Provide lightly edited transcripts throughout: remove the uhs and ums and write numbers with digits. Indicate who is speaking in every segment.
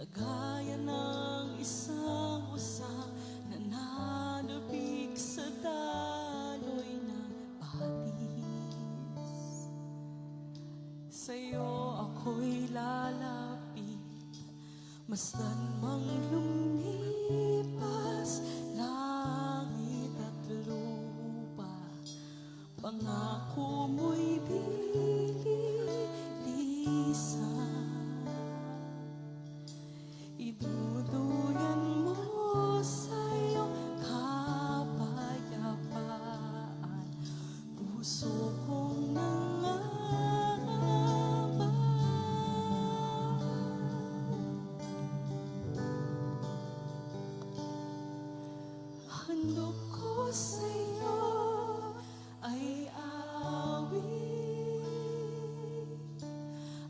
Speaker 1: Kagaya ng isang usa na nanabig sa daloy ng patis. Sa'yo ako'y lalapit, masdan mang lumipas langit at lupa. Pangako mo'y lilinisan, iduduyan mo sa iyong kapayapaan. Puso kong nangangamba, handog ko sa iyo ay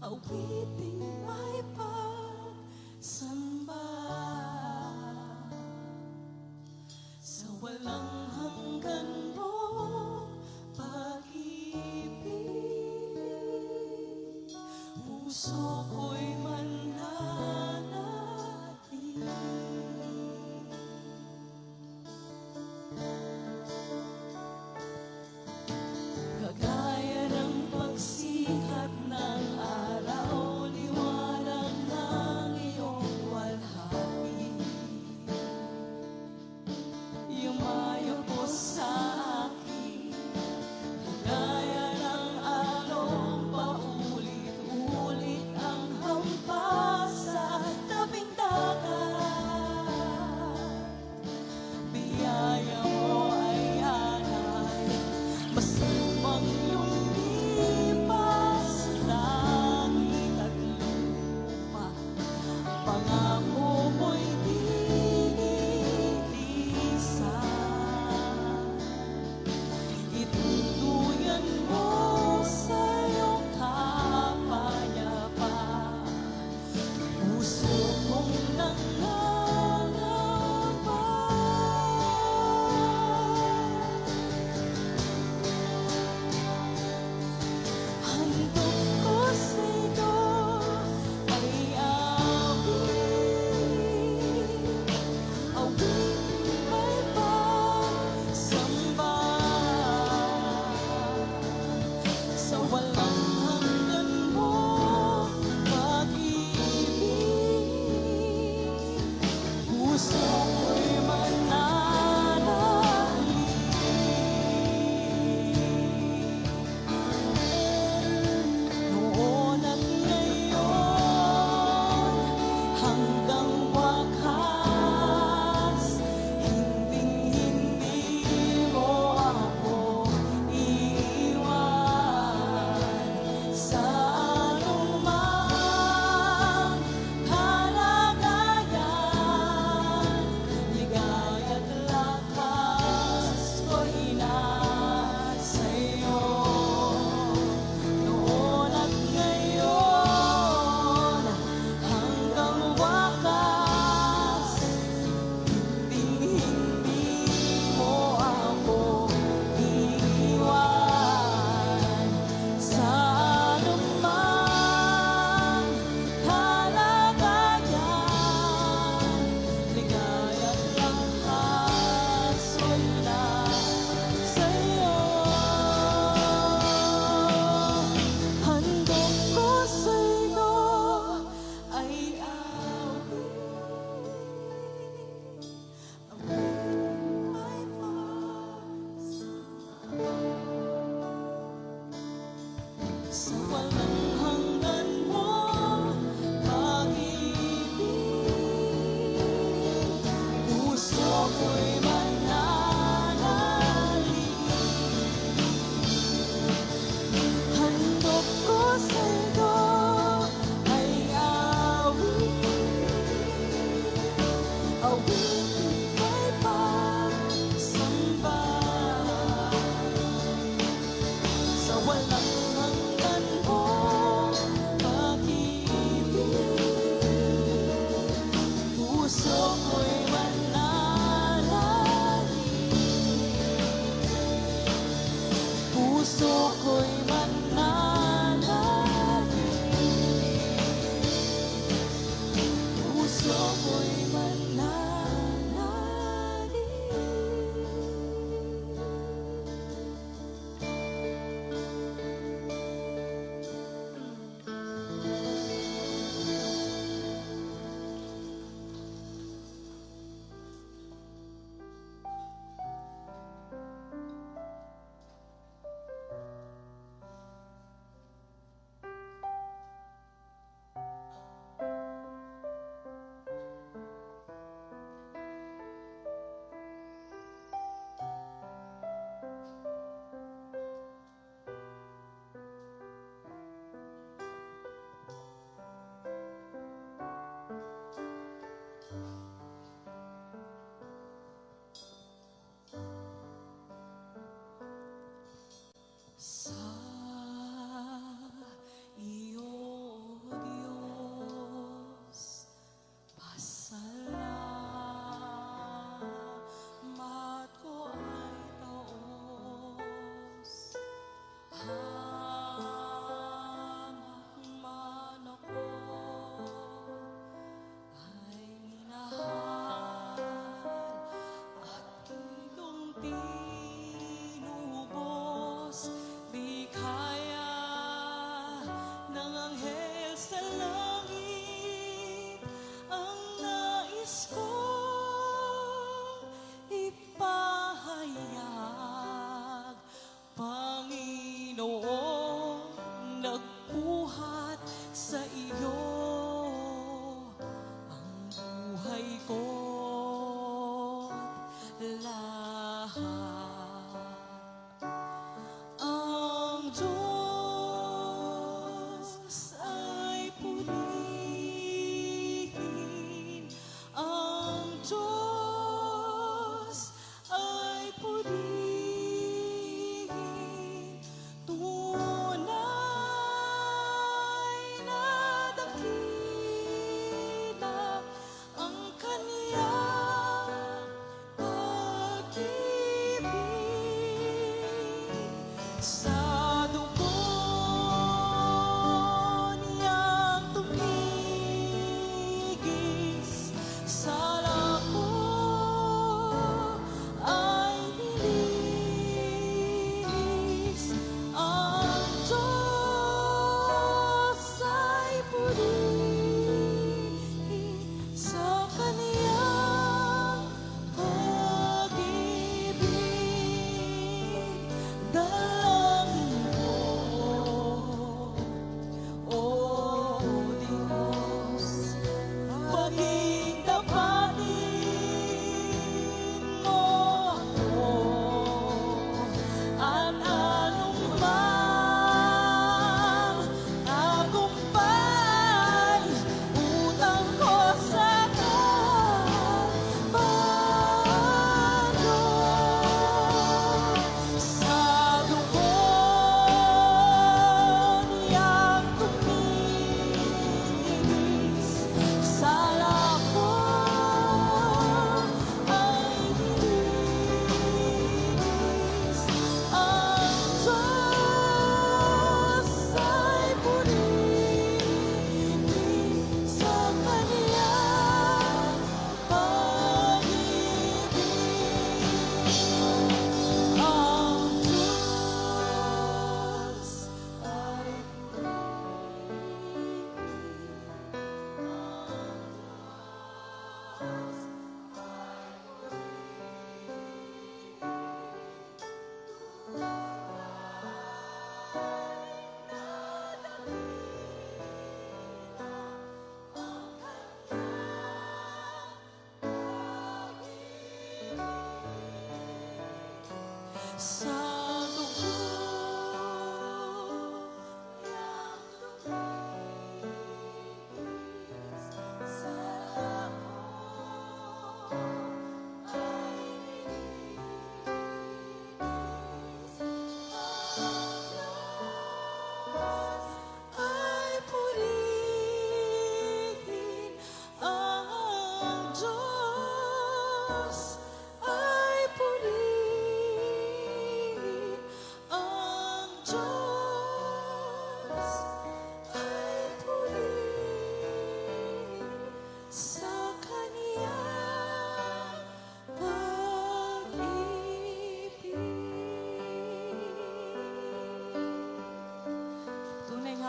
Speaker 1: awiting may pagsamba. Sa walang hanggan mo pag-ibig, puso ko'y mananatili. Kagaya ng pagsikat ng araw, liwanag ng iyong walhati, yumayo po sa akin. Kagaya ng along paulit-ulit ang hampas sa tabing dagat. Biyaya mo ay anay, basta mang lumipas langit at lupa. Pangako mo'y lilinisan, itutuyan mo sa iyong kapayapaan. Puso kong nangangamba, handog ko sa iyo ay awiting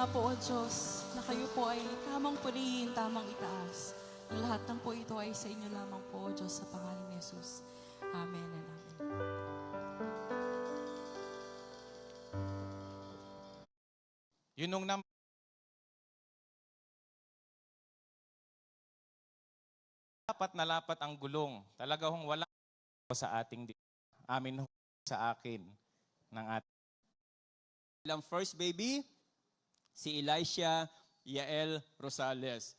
Speaker 1: nga po, O Diyos, na kayo po ay tamang purihin, tamang itaas. Ang lahat ng po ito ay sa inyo lamang po, O Diyos, sa pangalan ni Jesus. Amen and amen.
Speaker 2: Yun nung lapat na lapat ang gulong. Talaga hong wala sa ating amin ho sa akin ng ating.
Speaker 3: Ilang first baby, si Elisha Yael Rosales.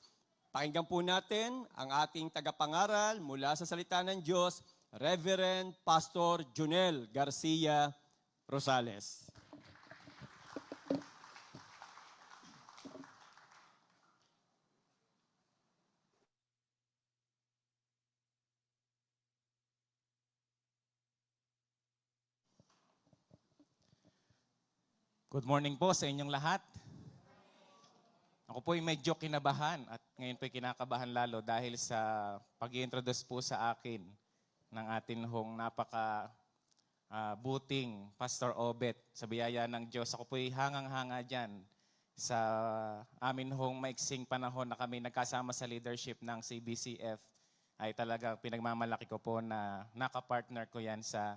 Speaker 3: Pakinggan po natin ang ating tagapangaral mula sa salita ng Diyos, Reverend Pastor Junel Garcia Rosales.
Speaker 2: Good morning po sa inyong lahat. Ako po ay medyo kinabahan at ngayon po ay kinakabahan lalo dahil sa pag-i-introduce po sa akin ng atin hong buting Pastor Obet. Sa biyaya ng Diyos, ako po ay hangang-hanga dyan sa amin hong maiksing panahon na kami nagkasama sa leadership ng CBCF. Ay talaga pinagmamalaki ko po na nakapartner ko yan sa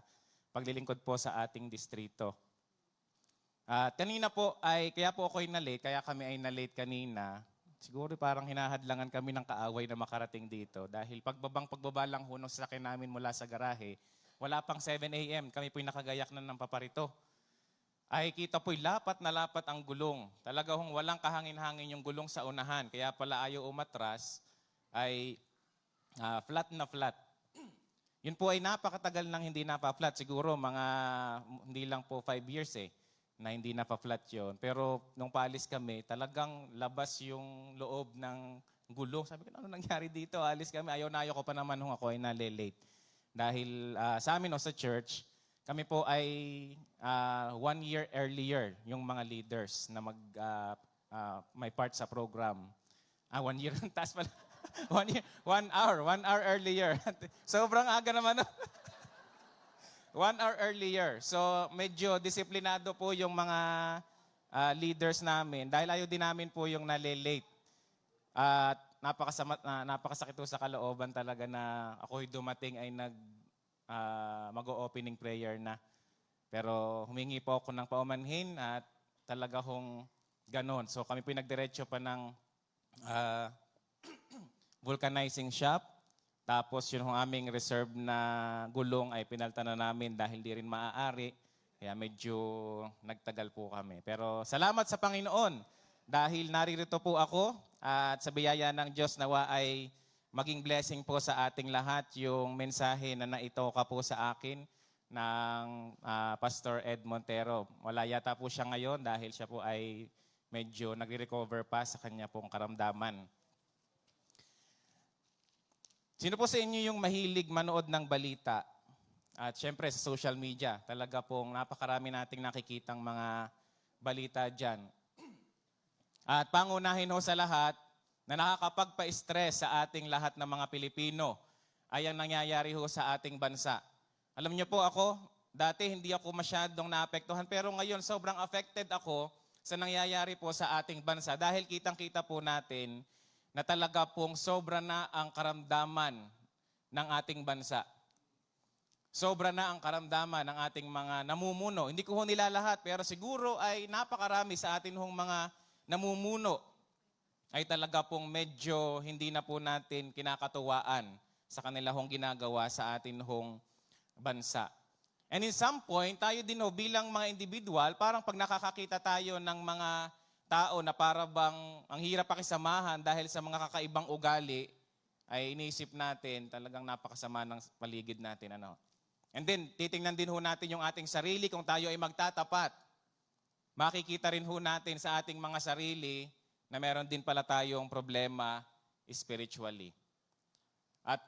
Speaker 2: paglilingkod po sa ating distrito. Kanina po ay, kaya po ako ay na-late, kaya kami ay na-late kanina. Siguro parang hinahadlangan kami ng kaaway na makarating dito. Dahil pagbaba lang ho ng sasakyan namin mula sa garahe, wala pang 7 a.m. Kami po'y nakagayak na ng paparito. Ay kita po'y lapat na lapat ang gulong. Talaga hong walang kahangin-hangin yung gulong sa unahan. Kaya pala ayaw umatras, ay flat na flat. Yun po ay napakatagal nang hindi napa-flat. Siguro hindi lang po 5 years na hindi napa-flat yun. Pero nung paalis kami, talagang labas yung loob ng gulong. Sabi ko, ano nangyari dito? Alis kami. Ayaw ko pa naman nung ako ay nalilate. Dahil sa amin o sa church, kami po ay 1 year earlier yung mga leaders na may part sa program. 1 year, taas pala. 1 hour earlier. Sobrang aga naman. 1 hour earlier. So medyo disiplinado po yung mga leaders namin dahil ayaw din namin po yung nalilate. At napakasakit po sa kalooban talaga na ako'y dumating ay mag-o-opening prayer na. Pero humingi po ako ng paumanhin at talaga hong ganon. So kami po nagdiretso pa ng vulcanizing shop. Tapos yung aming reserve na gulong ay pinalta na namin dahil di rin maaari. Kaya medyo nagtagal po kami. Pero salamat sa Panginoon dahil naririto po ako at sa biyaya ng Diyos nawa ay maging blessing po sa ating lahat yung mensahe na naitoka po sa akin ng Pastor Ed Montero. Wala yata po siya ngayon dahil siya po ay medyo nagre-recover pa sa kanya pong karamdaman. Sino po sa inyo yung mahilig manood ng balita? At syempre sa social media, talaga pong napakarami nating nakikitang mga balita dyan. At pangunahin ho sa lahat na nakakapagpa-stress sa ating lahat ng mga Pilipino ay ang nangyayari ho sa ating bansa. Alam niyo po ako, dati hindi ako masyadong naapektuhan pero ngayon sobrang affected ako sa nangyayari po sa ating bansa dahil kitang-kita po natin na talaga pong sobra na ang karamdaman ng ating bansa. Sobra na ang karamdaman ng ating mga namumuno. Hindi ko ho nilalahat, pero siguro ay napakarami sa atin hong mga namumuno ay talaga pong medyo hindi na po natin kinakatuwaan sa kanila hong ginagawa sa atin hong bansa. And in some point, tayo din ho bilang mga individual, parang pag nakakakita tayo ng mga tao na para bang ang hirap pakisamahan dahil sa mga kakaibang ugali, ay iniisip natin talagang napakasama ng paligid natin. And then, titingnan din ho natin yung ating sarili kung tayo ay magtatapat. Makikita rin ho natin sa ating mga sarili na meron din pala tayong problema spiritually. At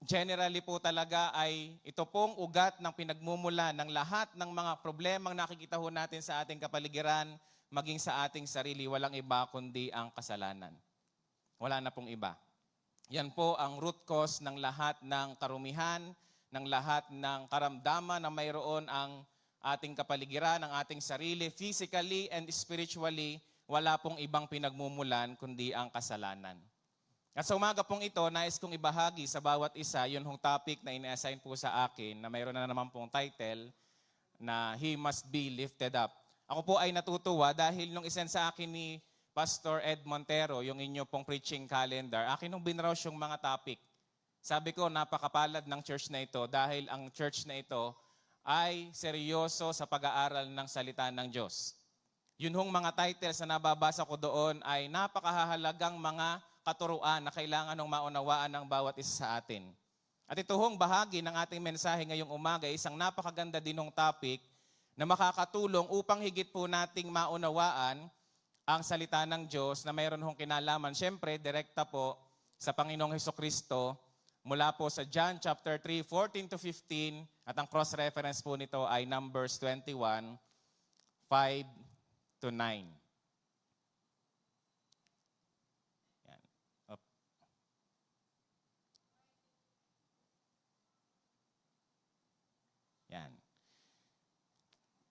Speaker 2: generally po talaga ay ito pong ugat ng pinagmumula ng lahat ng mga problemang nakikita ho natin sa ating kapaligiran, maging sa ating sarili, walang iba kundi ang kasalanan. Wala na pong iba. Yan po ang root cause ng lahat ng karumihan, ng lahat ng karamdaman na mayroon ang ating kapaligiran, ang ating sarili, physically and spiritually, wala pong ibang pinagmumulan kundi ang kasalanan. At sa umaga pong ito, nais kong ibahagi sa bawat isa yun hong topic na ina-assign po sa akin na mayroon na naman pong title na He Must Be Lifted Up. Ako po ay natutuwa dahil nung isend sa akin ni Pastor Ed Montero, yung inyo pong preaching calendar, akin nung binrowse yung mga topic. Sabi ko, napakapalad ng church na ito dahil ang church na ito ay seryoso sa pag-aaral ng salita ng Diyos. Yun hong mga titles na nababasa ko doon ay napakahalagang mga katuruan na kailangan ng maunawaan ng bawat isa sa atin. At ito hong bahagi ng ating mensahe ngayong umaga, isang napakaganda din hong topic na makakatulong upang higit po nating maunawaan ang salita ng Diyos na mayroon hong kinalaman. Siyempre, direkta po sa Panginoong Hesukristo mula po sa John chapter 3, 14 to 15 at ang cross-reference po nito ay Numbers 21, 5 to 9. Yan. Up. Yan.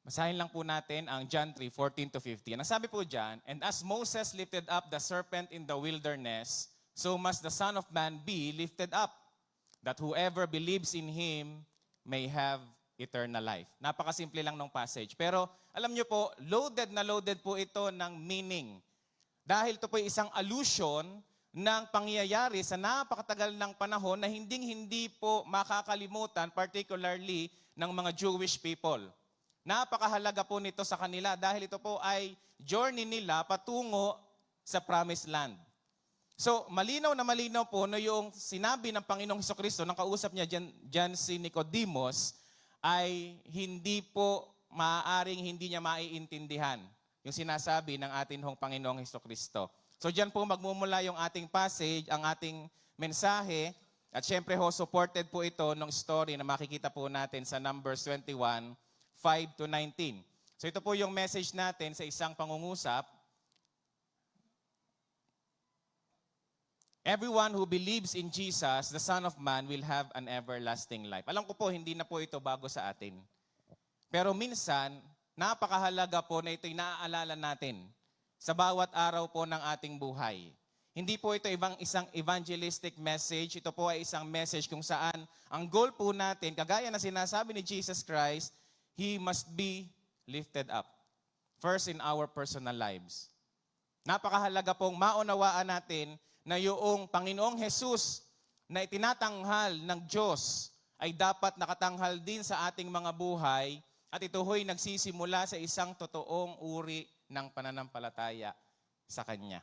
Speaker 2: Basahin lang po natin ang John 3, 14 to 15. Ang sabi po dyan, "And as Moses lifted up the serpent in the wilderness, so must the Son of Man be lifted up, that whoever believes in Him may have eternal life." Napakasimple lang ng passage. Pero alam nyo po, loaded na loaded po ito ng meaning. Dahil ito po isang allusion ng pangyayari sa napakatagal ng panahon na hindi po makakalimutan, particularly ng mga Jewish people. Napakahalaga po nito sa kanila dahil ito po ay journey nila patungo sa promised land. So, malinaw na malinaw po na yung sinabi ng Panginoong Hesukristo, nang kausap niya dyan si Nicodemus, ay hindi po maaaring hindi niya maiintindihan yung sinasabi ng ating hong Panginoong Hesukristo. So, dyan po magmumula yung ating passage, ang ating mensahe, at syempre ho, supported po ito ng story na makikita po natin sa Numbers 21, 5 to 19. So ito po yung message natin sa isang pangungusap. Everyone who believes in Jesus, the Son of Man, will have an everlasting life. Alam ko po, hindi na po ito bago sa atin. Pero minsan, napakahalaga po na ito'y naaalala natin sa bawat araw po ng ating buhay. Hindi po ito isang evangelistic message. Ito po ay isang message kung saan ang goal po natin, kagaya na sinasabi ni Jesus Christ, He must be lifted up. First in our personal lives. Napakahalaga pong maunawaan natin na yung Panginoong Jesus na itinatanghal ng Diyos ay dapat nakatanghal din sa ating mga buhay at ito ho'y nagsisimula sa isang totoong uri ng pananampalataya sa Kanya.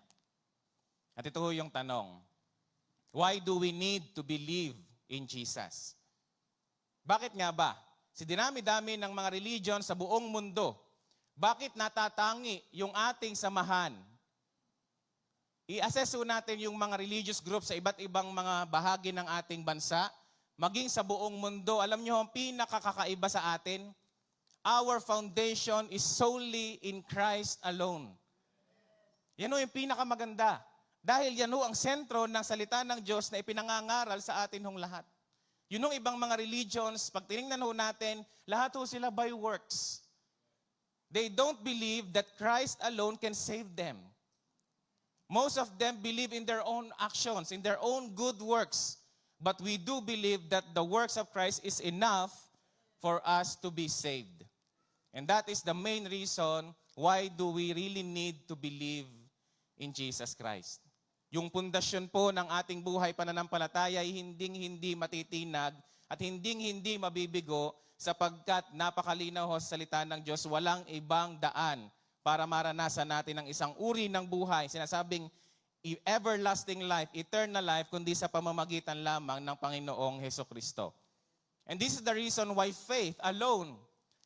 Speaker 2: At ito ho yung tanong, why do we need to believe in Jesus? Bakit nga ba? Si dinami-dami ng mga religion sa buong mundo, bakit natatangi yung ating samahan? I-assess natin yung mga religious groups sa iba't ibang mga bahagi ng ating bansa, maging sa buong mundo. Alam nyo, ang pinakakakaiba sa atin, our foundation is solely in Christ alone. Yan ho yung pinakamaganda. Dahil yan ho ang sentro ng salita ng Diyos na ipinangangaral sa atin hong lahat. Yun yung ibang mga religions, pag tinignan ho natin, lahat ho sila by works. They don't believe that Christ alone can save them. Most of them believe in their own actions, in their own good works. But we do believe that the works of Christ is enough for us to be saved. And that is the main reason why do we really need to believe in Jesus Christ. Yung pundasyon po ng ating buhay pananampalataya ay hindi matitinag at hindi mabibigo sapagkat napakalinaw ho sa salita ng Diyos, walang ibang daan para maranasan natin ang isang uri ng buhay. Sinasabing everlasting life, eternal life, kundi sa pamamagitan lamang ng Panginoong Hesukristo. And this is the reason why faith alone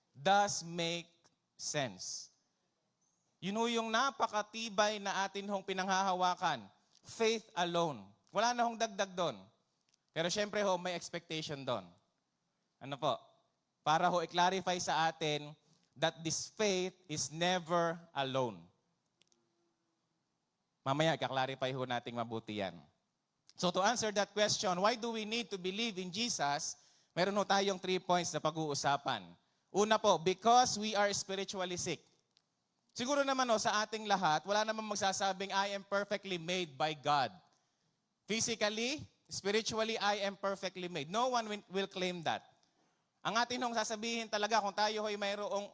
Speaker 2: does make sense. Yun ho yung napakatibay na atin hong pinanghahawakan. Faith alone. Wala na hong dagdag doon. Pero syempre ho, may expectation doon. Ano po? Para ho i-clarify sa atin that this faith is never alone. Mamaya, i-clarify ho natin mabuti yan. So to answer that question, why do we need to believe in Jesus? Meron ho tayong 3 points na pag-uusapan. Una po, because we are spiritually sick. Siguro naman sa ating lahat, wala namang magsasabing, I am perfectly made by God. Physically, spiritually, I am perfectly made. No one will claim that. Ang atin hong sasabihin talaga kung tayo ay mayroong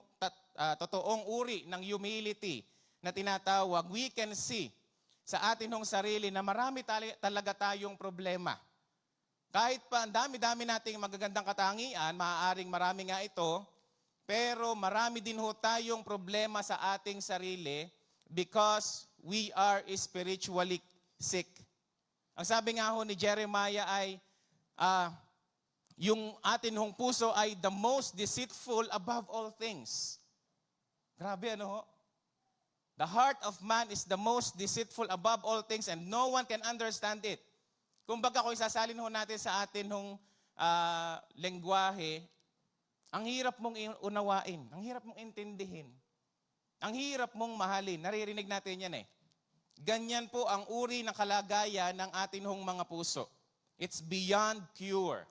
Speaker 2: totoong uri ng humility na tinatawag, we can see sa atin hong sarili na marami talaga tayong problema. Kahit pa ang dami-dami nating magagandang katangian, maaaring marami nga ito, pero marami din ho tayong problema sa ating sarili because we are spiritually sick. Ang sabi nga ho ni Jeremiah ay, yung atin hong puso ay the most deceitful above all things. Grabe ano ho? The heart of man is the most deceitful above all things and no one can understand it. Kumbaga kung isasalin ho natin sa atin hong lengguwahe, ang hirap mong unawain, ang hirap mong intindihin, ang hirap mong mahalin. Naririnig natin yan eh. Ganyan po ang uri ng kalagayan ng atin hong mga puso. It's beyond cure.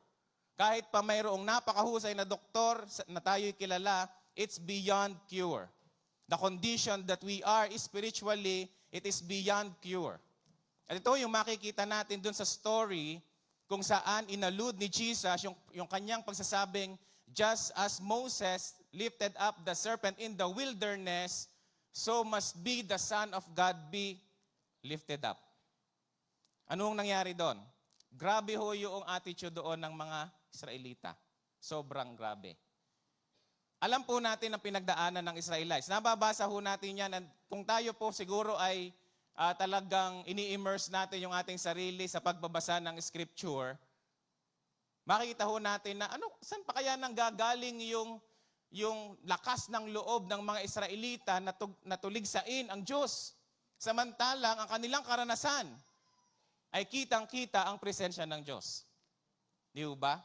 Speaker 2: Kahit pa mayroong napakahusay na doktor na tayo'y kilala, it's beyond cure. The condition that we are spiritually, it is beyond cure. At ito yung makikita natin dun sa story kung saan inallude ni Jesus yung kanyang pagsasabing, just as Moses lifted up the serpent in the wilderness, so must be the Son of God be lifted up. Anong nangyari doon? Grabe ho yung attitude doon ng mga Israelita. Sobrang grabe. Alam po natin ang pinagdaanan ng Israelites. Nababasa ho natin yan. Kung tayo po siguro ay talagang ini-immerse natin yung ating sarili sa pagbabasa ng scripture, makikita ho natin na saan pa kaya nang gagaling yung lakas ng loob ng mga Israelita na tuligsain ang Diyos. Samantalang ang kanilang karanasan ay kitang-kita ang presensya ng Diyos. Di ba?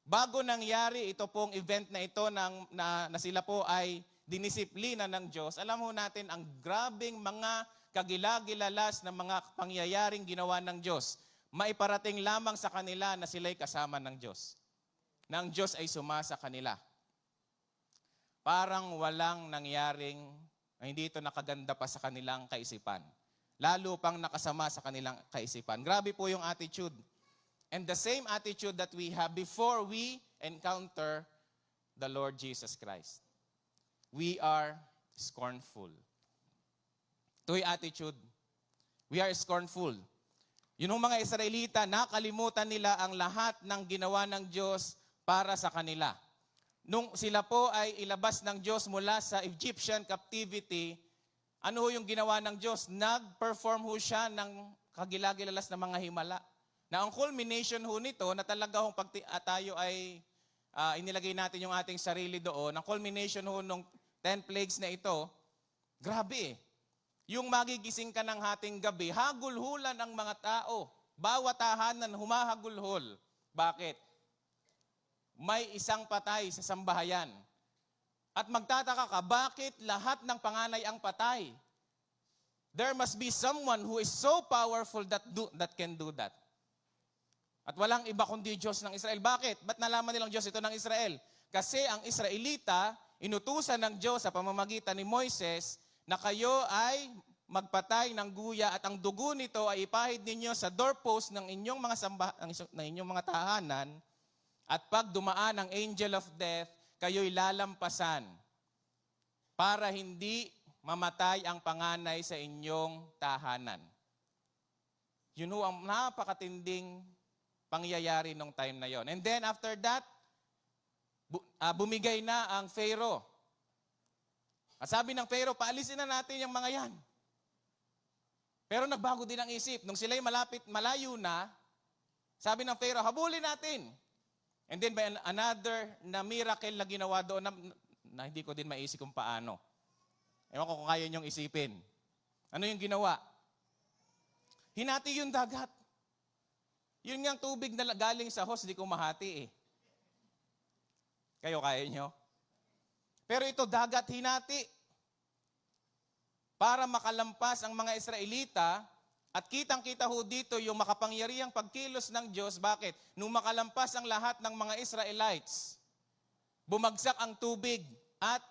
Speaker 2: Bago nangyari ito pong event na ito na sila po ay dinisiplina ng Diyos, alam ho natin ang grabing mga kagilagilalas na mga pangyayaring ginawa ng Diyos. Maiparating lamang sa kanila na sila'y kasama ng Diyos. Na ang Diyos ay sumasa kanila. Parang walang nangyaring hindi ito nakaganda pa sa kanilang kaisipan. Lalo pang nakasama sa kanilang kaisipan. Grabe po yung attitude. And the same attitude that we have before we encounter the Lord Jesus Christ. We are scornful. Ito'y attitude. We are scornful. Yun mga Israelita, nakalimutan nila ang lahat ng ginawa ng Diyos para sa kanila. Nung sila po ay ilabas ng Diyos mula sa Egyptian captivity, ano ho yung ginawa ng Diyos? Nag-perform ho siya ng kagilagilalas na mga himala. Na ang culmination ho nito, na talaga hong tayo ay inilagay natin yung ating sarili doon, ang culmination ho nung 10 plagues na ito, grabe eh. Yung magigising ka ng hating gabi, hagulhulan ang mga tao. Bawat tahanan humahagulhol. Bakit? May isang patay sa sambahayan. At magtataka ka, bakit lahat ng panganay ang patay? There must be someone who is so powerful that can do that. At walang iba kundi Diyos ng Israel. Bakit? Ba't nalaman nilang Diyos ito ng Israel? Kasi ang Israelita, inutusan ng Diyos sa pamamagitan ni Moises, na kayo ay magpatay ng guya at ang dugo nito ay ipahid ninyo sa doorpost ng inyong mga tahanan at pag dumaan ang angel of death, kayo'y lalampasan para hindi mamatay ang panganay sa inyong tahanan. Yun ho ang napakatinding pangyayari nung time na yon. And then after that, bumigay na ang Pharaoh. At sabi ng Pharaoh, paalisin na natin yung mga yan. Pero nagbago din ang isip. Nung sila'y malayo na, sabi ng Pharaoh, habulin natin. And then by another na miracle na ginawa doon na hindi ko din maisip kung paano. Ewan ko kung kaya niyong isipin. Ano yung ginawa? Hinati yung dagat. Yun nga tubig na galing sa hose, di ko mahati eh. Kayo kaya niyo? Pero ito dagat hinati. Para makalampas ang mga Israelita, at kitang-kita ho dito yung makapangyarihang pagkilos ng Diyos. Bakit? Nung makalampas ang lahat ng mga Israelites, bumagsak ang tubig at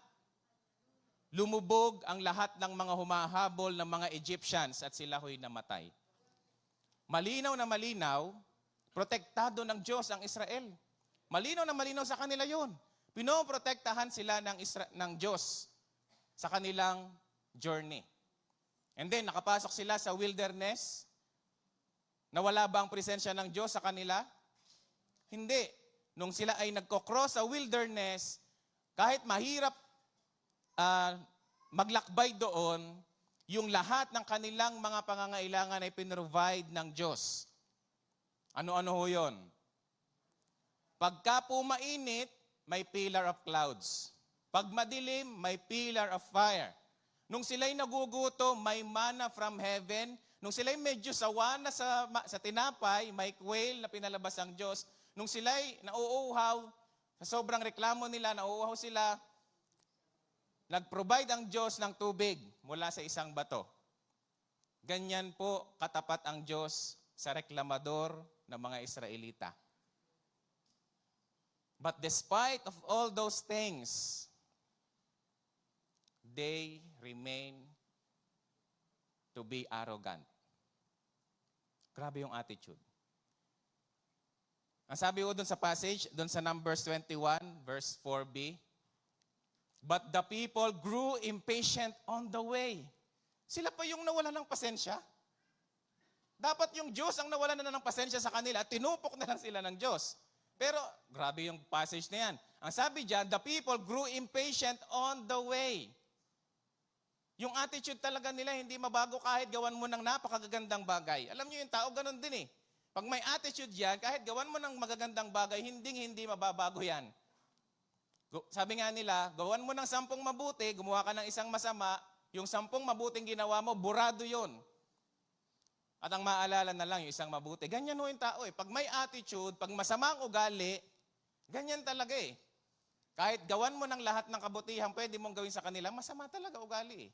Speaker 2: lumubog ang lahat ng mga humahabol ng mga Egyptians at sila ho'y namatay. Malinaw na malinaw, protektado ng Diyos ang Israel. Malinaw na malinaw sa kanila yon. Pinoprotektahan sila ng Diyos sa kanilang journey. And then, nakapasok sila sa wilderness. Nawala ba ang presensya ng Diyos sa kanila? Hindi. Nung sila ay nagko-cross sa wilderness, kahit mahirap maglakbay doon, yung lahat ng kanilang mga pangangailangan ay pinrovide ng Diyos. Ano-ano ho yun? Pagka po mainit, may pillar of clouds. Pag madilim, may pillar of fire. Nung sila'y nagugutom, may manna from heaven. Nung sila'y medyo sawa na sa tinapay, may quail na pinalabas ang Diyos. Nung sila'y nauuhaw, sa sobrang reklamo nila, nauuhaw sila, nag-provide ang Diyos ng tubig mula sa isang bato. Ganyan po katapat ang Diyos sa reklamador ng mga Israelita. But despite of all those things, they remain to be arrogant. Grabe yung attitude. Ang sabi ko dun sa passage, dun sa Numbers 21, verse 4b, but the people grew impatient on the way. Sila pa yung nawala ng pasensya. Dapat yung Diyos ang nawala na ng pasensya sa kanila at tinupok na lang sila ng Diyos. Pero grabe yung passage na yan. Ang sabi dyan, the people grew impatient on the way. Yung attitude talaga nila hindi mabago kahit gawan mo ng napakagandang bagay. Alam niyo yung tao ganun din eh. Pag may attitude yan, kahit gawan mo ng magagandang bagay, hindi mababago yan. Sabi nga nila, gawan mo ng 10 mabuti, gumawa ka ng isang masama, yung 10 mabuting ginawa mo, burado yon. At ang maalala na lang yung isang mabuti. Ganyan ho yung tao eh. Pag may attitude, pag masama ang ugali, ganyan talaga eh. Kahit gawan mo ng lahat ng kabutihan, pwede mong gawin sa kanila, masama talaga ugali eh.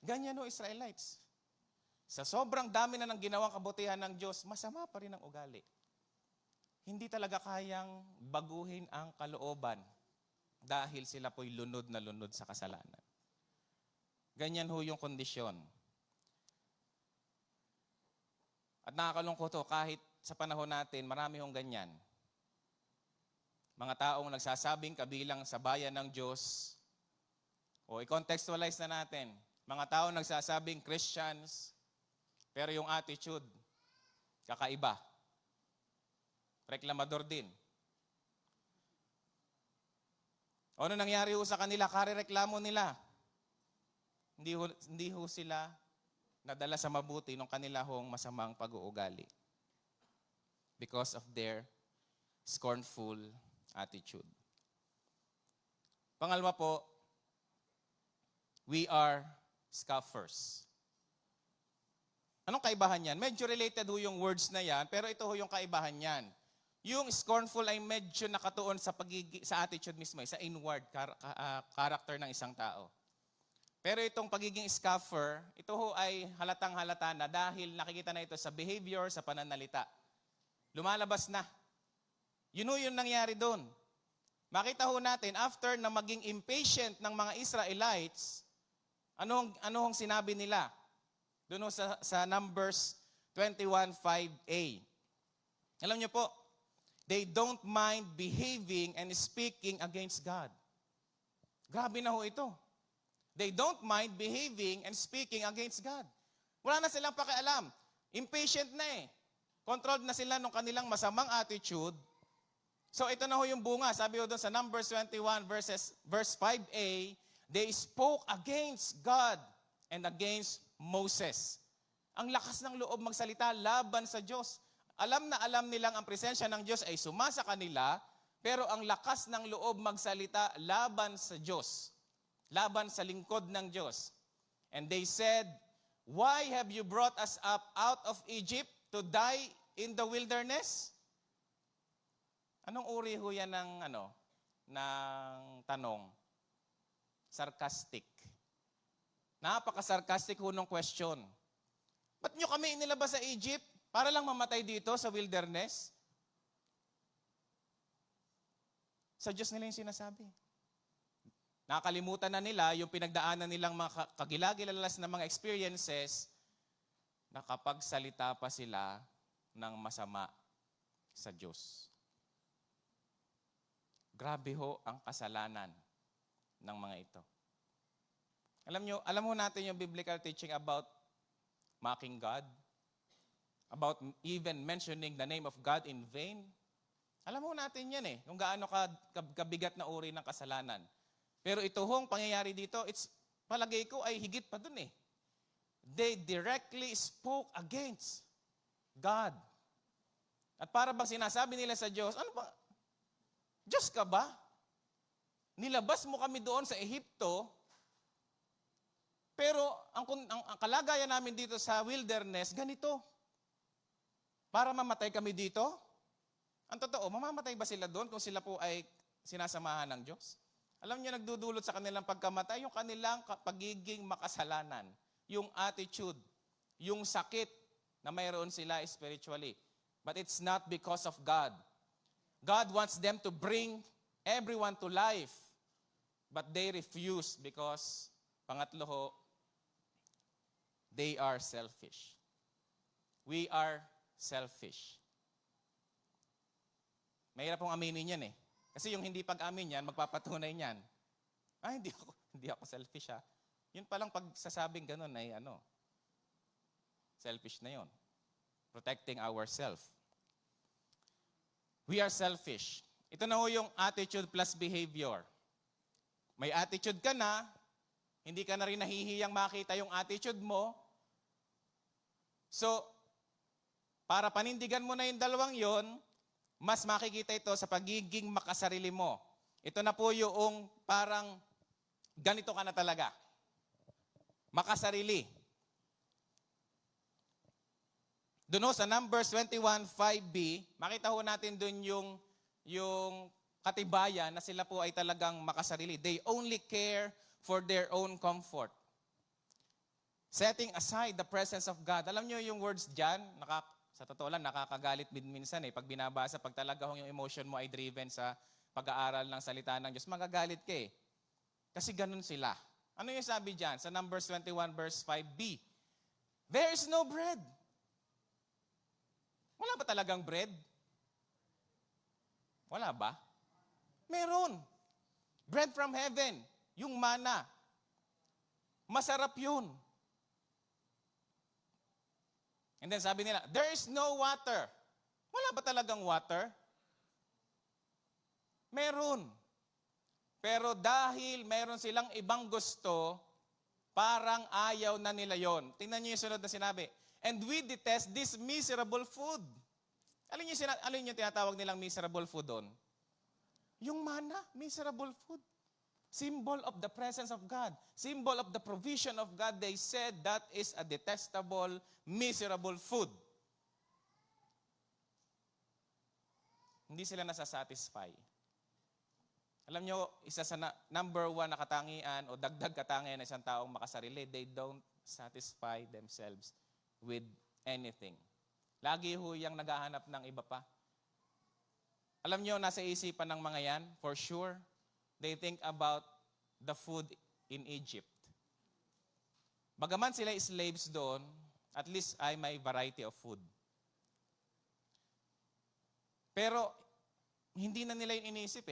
Speaker 2: Ganyan ho Israelites. Sa sobrang dami na ng ginawang kabutihan ng Diyos, masama pa rin ang ugali. Hindi talaga kayang baguhin ang kalooban dahil sila po'y lunod na lunod sa kasalanan. Ganyan ho yung kondisyon. At nakakalungkot ho, kahit sa panahon natin, marami hong ganyan. Mga taong nagsasabing kabilang sa bayan ng Diyos, o i-contextualize na natin, mga taong nagsasabing Christians, pero yung attitude, kakaiba. Reklamador din. O ano nangyari ho sa kanila? Kare-reklamo nila. Hindi ho sila nadala sa mabuti ng kanila hong masamang pag-uugali. Because of their scornful attitude. Pangalawa po, we are scoffers. Anong kaibahan yan? Medyo related ho yung words na yan, pero ito ho yung kaibahan yan. Yung scornful ay medyo nakatuon sa attitude mismo, sa inward character ng isang tao. Pero itong pagiging scoffer, ito ho ay halatang-halata na dahil nakikita na ito sa behavior, sa pananalita. Lumalabas na. Yun ho yung nangyari doon. Makita ho natin, after na maging impatient ng mga Israelites, ano hong sinabi nila? Doon ho sa Numbers 21:5a. Alam niyo po, they don't mind behaving and speaking against God. Grabe na ho ito. They don't mind behaving and speaking against God. Wala na silang pakialam. Impatient na eh. Controlled na sila ng kanilang masamang attitude. So ito na ho yung bunga. Sabi ho doon sa Numbers 21 verse 5a, they spoke against God and against Moses. Ang lakas ng loob magsalita laban sa Diyos. Alam na alam nilang ang presensya ng Diyos ay sumasa kanila, pero ang lakas ng loob magsalita laban sa Diyos. Laban sa lingkod ng Diyos. And they said, why have you brought us up out of Egypt to die in the wilderness? Anong uri ho yan ng tanong? Sarcastic. Napaka-sarcastic ho ng question. Ba't nyo kami inilabas sa Egypt? Para lang mamatay dito sa wilderness? Sa Diyos nila yung sinasabi. Nakalimutan na nila yung pinagdaanan nilang mga kagilagilalas na mga experiences, nakapagsalita pa sila ng masama sa Diyos. Grabe ho ang kasalanan ng mga ito. Alam mo natin yung biblical teaching about mocking God, about even mentioning the name of God in vain. Alam mo natin yan kung gaano kabigat na uri ng kasalanan. Pero ito hong pangyayari dito, palagay ko ay higit pa dun They directly spoke against God. At para bang sinasabi nila sa Diyos, ano ba? Diyos ka ba? Nilabas mo kami doon sa Ehipto, pero ang kalagayan namin dito sa wilderness, ganito. Para mamatay kami dito? Ang totoo, mamamatay ba sila doon kung sila po ay sinasamahan ng Diyos? Alam niyo, nagdudulot sa kanilang pagkamatay yung kanilang pagiging makasalanan, yung attitude, yung sakit na mayroon sila spiritually. But it's not because of God. God wants them to bring everyone to life. But they refuse because, pangatlo ho, they are selfish. We are selfish. Mahirap pong aminin yan Kasi yung hindi pag-amin yan, magpapatunay niyan. Hindi ako selfish Yun palang pagsasabing ganun ay selfish na yun. Protecting ourselves. We are selfish. Ito na ho yung attitude plus behavior. May attitude ka na, hindi ka na rin nahihiyang makita yung attitude mo. So, para panindigan mo na yung dalawang yon, mas makikita ito sa pagiging makasarili mo. Ito na po yung parang ganito ka na talaga. Makasarili. Doon sa Numbers 21:5b, makita ho natin doon yung katibayan na sila po ay talagang makasarili. They only care for their own comfort. Setting aside the presence of God. Alam niyo yung words dyan, sa totoo lang, nakakagalit minsan pag binabasa, pag talaga yung emotion mo ay driven sa pag-aaral ng salita ng Diyos, magagalit ka Kasi ganun sila. Ano yung sabi dyan? Sa Numbers 21 verse 5b, there is no bread. Wala ba talagang bread? Wala ba? Meron. Bread from heaven. Yung mana. Masarap yun. And then sabi nila, there is no water. Wala ba talagang water? Meron. Pero dahil meron silang ibang gusto, parang ayaw na nila yon. Tingnan niyo yung sunod na sinabi. And we detest this miserable food. Alin yung tinatawag nilang miserable food doon? Yung mana, miserable food. Symbol of the presence of God. Symbol of the provision of God. They said that is a detestable, miserable food. Hindi sila nasasatisfy. Alam nyo, isa sa number one na katangian o dagdag katangian ng isang taong makasarili, they don't satisfy themselves with anything. Lagi ho yung naghahanap ng iba pa. Alam nyo, nasa isipan ng mga yan, for sure, they think about the food in Egypt. Bagaman sila slaves doon, at least ay may variety of food. Pero, hindi na nila yung inisip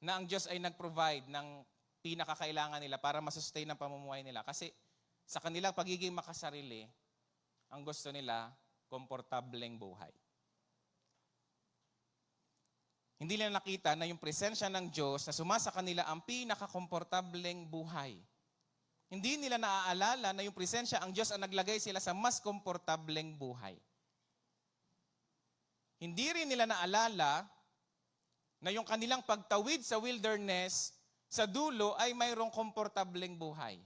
Speaker 2: na ang Diyos ay nag-provide ng pinakakailangan nila para masustain ang pamumuhay nila. Kasi sa kanilang pagiging makasarili, ang gusto nila, komportableng buhay. Hindi nila nakita na yung presensya ng Diyos na sumasa kanila ang pinakakomportableng buhay. Hindi nila naaalala na yung presensya ang Diyos ang naglagay sila sa mas komportableng buhay. Hindi rin nila naalala na yung kanilang pagtawid sa wilderness, sa dulo ay mayroong komportableng buhay.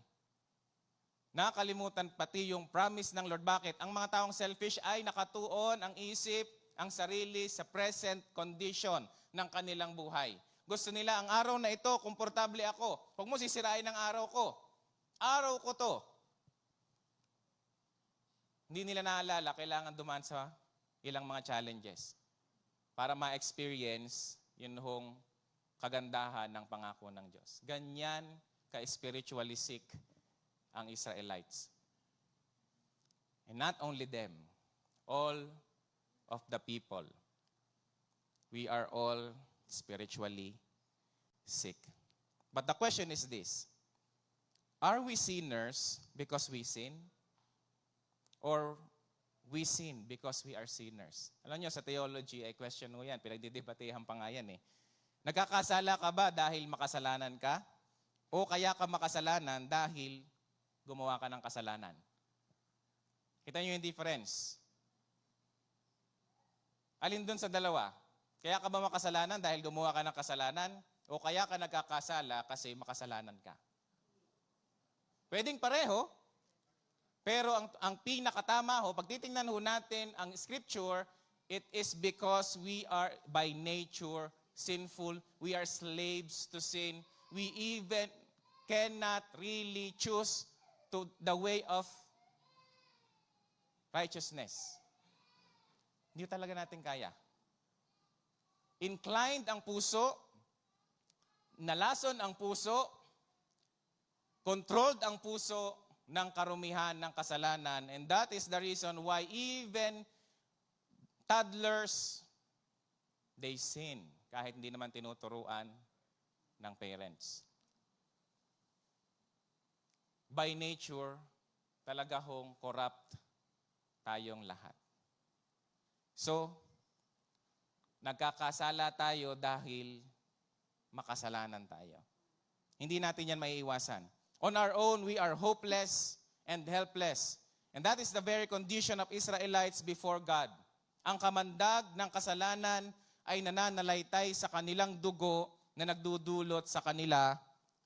Speaker 2: Nakalimutan pati yung promise ng Lord. Bakit? Ang mga taong selfish ay nakatuon ang isip, ang sarili sa present condition ng kanilang buhay. Gusto nila ang araw na ito, komportable ako. Huwag mo sisirain ang araw ko. Araw ko to. Hindi nila naalala, kailangan dumaan sa ilang mga challenges para ma-experience yun hong kagandahan ng pangako ng Diyos. Ganyan ka-spiritually sick ang Israelites. And not only them, all of the people. We are all spiritually sick. But the question is this: are we sinners because we sin? Or we sin because we are sinners? Alam nyo, sa theology ay question mo yan. Pinagdidebatehan pa nga yan eh. Nagkakasala ka ba dahil makasalanan ka? O kaya ka makasalanan dahil gumawa ka ng kasalanan? Kita nyo yung difference. Alin dun sa dalawa? Kaya ka ba makasalanan dahil gumawa ka ng kasalanan? O kaya ka nagkakasala kasi makasalanan ka? Pwedeng pareho. Pero ang pinakatama ho, pag titingnan ho natin ang scripture, it is because we are by nature sinful. We are slaves to sin. We even cannot really choose to the way of righteousness. Hindi talaga natin kaya. Inclined ang puso, nalason ang puso, controlled ang puso ng karumihan ng kasalanan. And that is the reason why even toddlers, they sin. Kahit hindi naman tinuturuan ng parents. By nature, talaga hong corrupt tayong lahat. So, nagkakasala tayo dahil makasalanan tayo. Hindi natin yan maiiwasan. On our own, we are hopeless and helpless. And that is the very condition of Israelites before God. Ang kamandag ng kasalanan ay nananalaytay sa kanilang dugo na nagdudulot sa kanila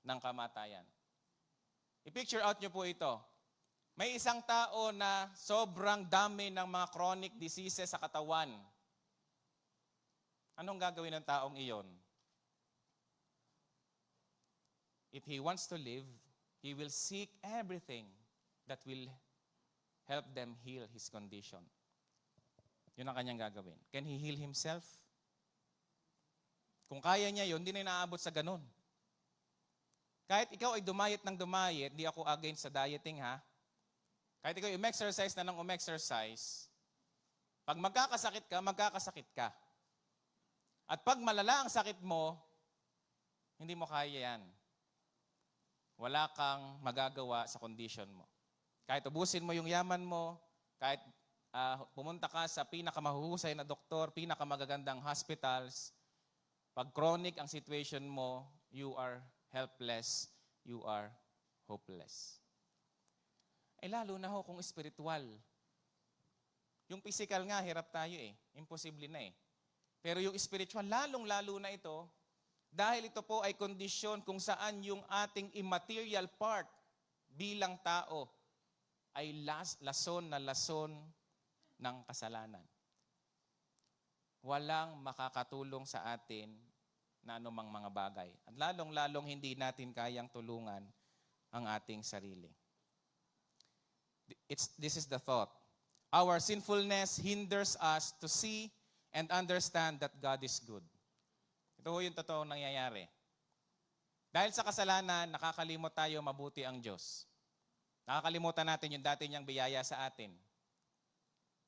Speaker 2: ng kamatayan. I-picture out nyo po ito. May isang tao na sobrang dami ng mga chronic diseases sa katawan. Anong gagawin ng taong iyon? If he wants to live, he will seek everything that will help them heal his condition. Yun ang kanyang gagawin. Can he heal himself? Kung kaya niya yun, hindi na inaabot sa ganun. Kahit ikaw ay dumayet ng dumayet, di ako against sa dieting ha. Kahit ikaw umexercise na ng umexercise, pag magkakasakit ka. At pag malala ang sakit mo, hindi mo kaya yan. Wala kang magagawa sa condition mo. Kahit ubusin mo yung yaman mo, kahit pumunta ka sa pinakamahuhusay na doktor, pinakamagagandang hospitals, pag chronic ang situation mo, you are helpless, you are hopeless. Eh lalo na ho kung spiritual. Yung physical nga, hirap tayo eh. Imposible na eh. Pero yung spiritual, lalong-lalo na ito, dahil ito po ay kondisyon kung saan yung ating immaterial part bilang tao ay lason na lason ng kasalanan. Walang makakatulong sa atin na anumang mga bagay. At lalong-lalong hindi natin kayang tulungan ang ating sarili. This is the thought. Our sinfulness hinders us to see and understand that God is good. Ito yung totoong nangyayari. Dahil sa kasalanan, nakakalimot tayo mabuti ang Diyos. Nakakalimutan natin yung dati niyang biyaya sa atin.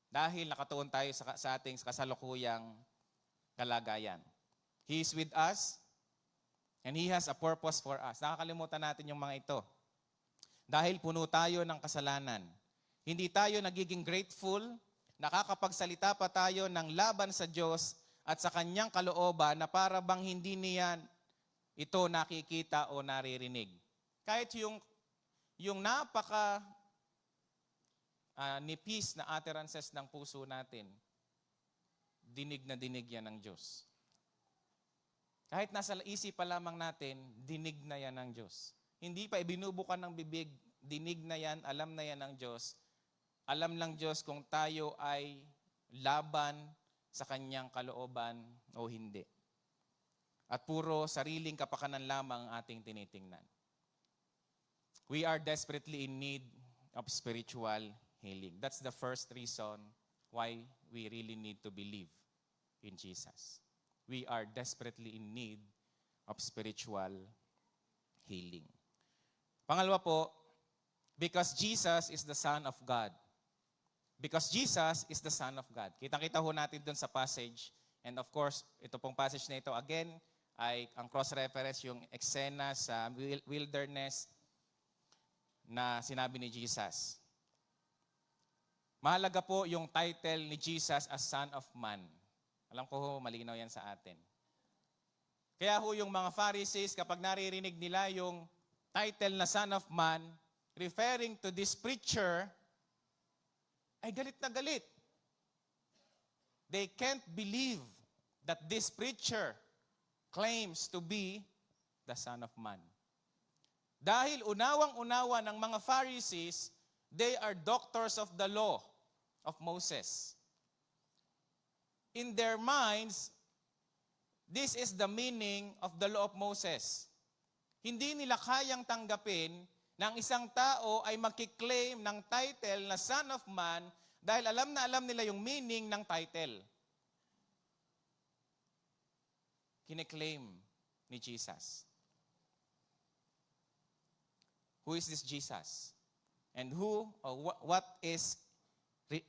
Speaker 2: Dahil nakatuon tayo sa ating kasalukuyang kalagayan. He is with us and He has a purpose for us. Nakakalimutan natin yung mga ito. Dahil puno tayo ng kasalanan. Hindi tayo nagiging grateful, nakakapagsalita pa tayo ng laban sa Diyos at sa Kanyang kalooban na para bang hindi niya ito nakikita o naririnig. Kahit yung napaka nipis na utterances ng puso natin, dinig na dinig yan ng Diyos. Kahit nasa isip pa lamang natin, dinig na yan ng Diyos. Hindi pa ibinubukan ng bibig, dinig na yan, alam na yan ng Diyos. Alam lang Diyos kung tayo ay laban sa Kanyang kalooban o hindi. At puro sariling kapakanan lamang ang ating tinitingnan. We are desperately in need of spiritual healing. That's the first reason why we really need to believe in Jesus. We are desperately in need of spiritual healing. Pangalawa po, because Jesus is the Son of God. Because Jesus is the Son of God. Kitang-kita ho natin doon sa passage. And of course, ito pong passage na ito, again, ay ang cross-reference yung eksena sa wilderness na sinabi ni Jesus. Mahalaga po yung title ni Jesus as Son of Man. Alam ko ho, malinaw yan sa atin. Kaya ho yung mga Pharisees, kapag naririnig nila yung title na Son of Man, referring to this preacher, ay galit na galit. They can't believe that this preacher claims to be the Son of Man. Dahil unawang-unawa ng mga Pharisees, they are doctors of the law of Moses. In their minds, this is the meaning of the law of Moses. Hindi nila kayang tanggapin na ang isang tao ay magkiklaim ng title na Son of Man dahil alam na alam nila yung meaning ng title. Kiniklaim ni Jesus. Who is this Jesus? And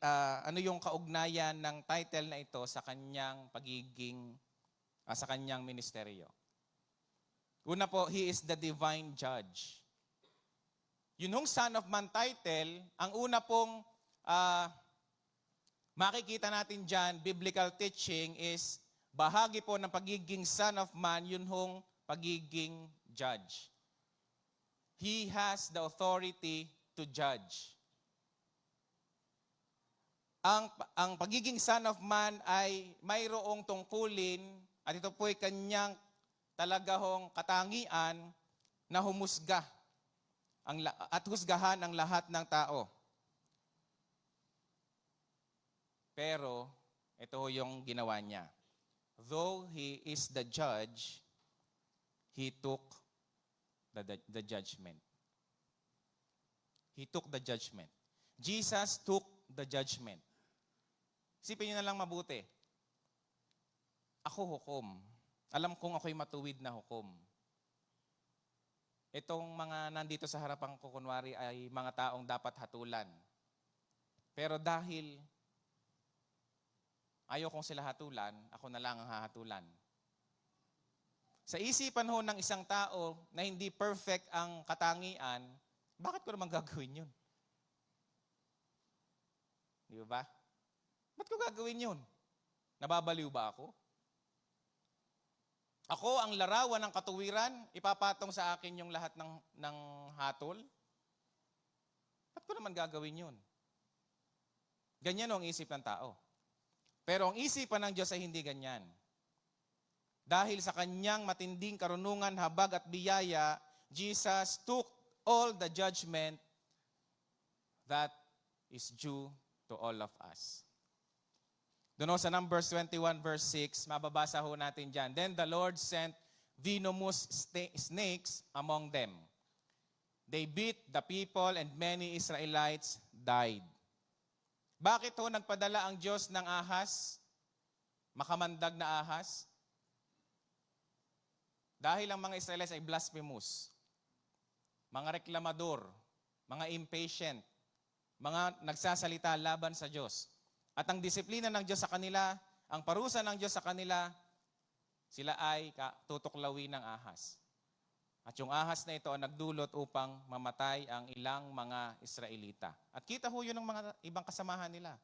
Speaker 2: ano yung kaugnayan ng title na ito sa kanyang sa kanyang ministeryo? Una po, He is the divine judge. Yun hong Son of Man title, ang una pong makikita natin dyan, biblical teaching is, bahagi po ng pagiging Son of Man, yun hong pagiging judge. He has the authority to judge. Ang pagiging Son of Man ay mayroong tungkulin, at ito po ay kanyang talaga hong katangian na humusga at husgahan ang lahat ng tao. Pero, ito yung ginawa niya. Though He is the judge, He took the judgment. He took the judgment. Jesus took the judgment. Isipin niyo na lang mabuti. Ako hukom. Alam kong ako'y matuwid na hukom. Itong mga nandito sa harapan ko, kunwari, ay mga taong dapat hatulan. Pero dahil ayaw kong sila hatulan, ako na lang ang hahatulan. Sa isipan ho ng isang tao na hindi perfect ang katangian, bakit ko naman gagawin yun? Di ba? Ba't ko gagawin yun? Nababaliw ba ako? Ako ang larawan ng katuwiran, ipapatong sa akin yung lahat ng hatol? Ba't ko naman gagawin yun? Ganyan ang isip ng tao. Pero ang isipan ng Diyos ay hindi ganyan. Dahil sa kanyang matinding karunungan, habag at biyaya, Jesus took all the judgment that is due to all of us. Doon sa Numbers 21 verse 6, mababasa ho natin dyan. Then the Lord sent venomous snakes among them. They beat the people and many Israelites died. Bakit ho nagpadala ang Diyos ng ahas? Makamandag na ahas? Dahil ang mga Israelites ay blasphemous. Mga reklamador, mga impatient, mga nagsasalita laban sa Diyos. At ang disiplina ng Diyos sa kanila, ang parusa ng Diyos sa kanila, sila ay tutuklawin ng ahas. At yung ahas na ito ang nagdulot upang mamatay ang ilang mga Israelita. At kita ho yun ng mga ibang kasamahan nila.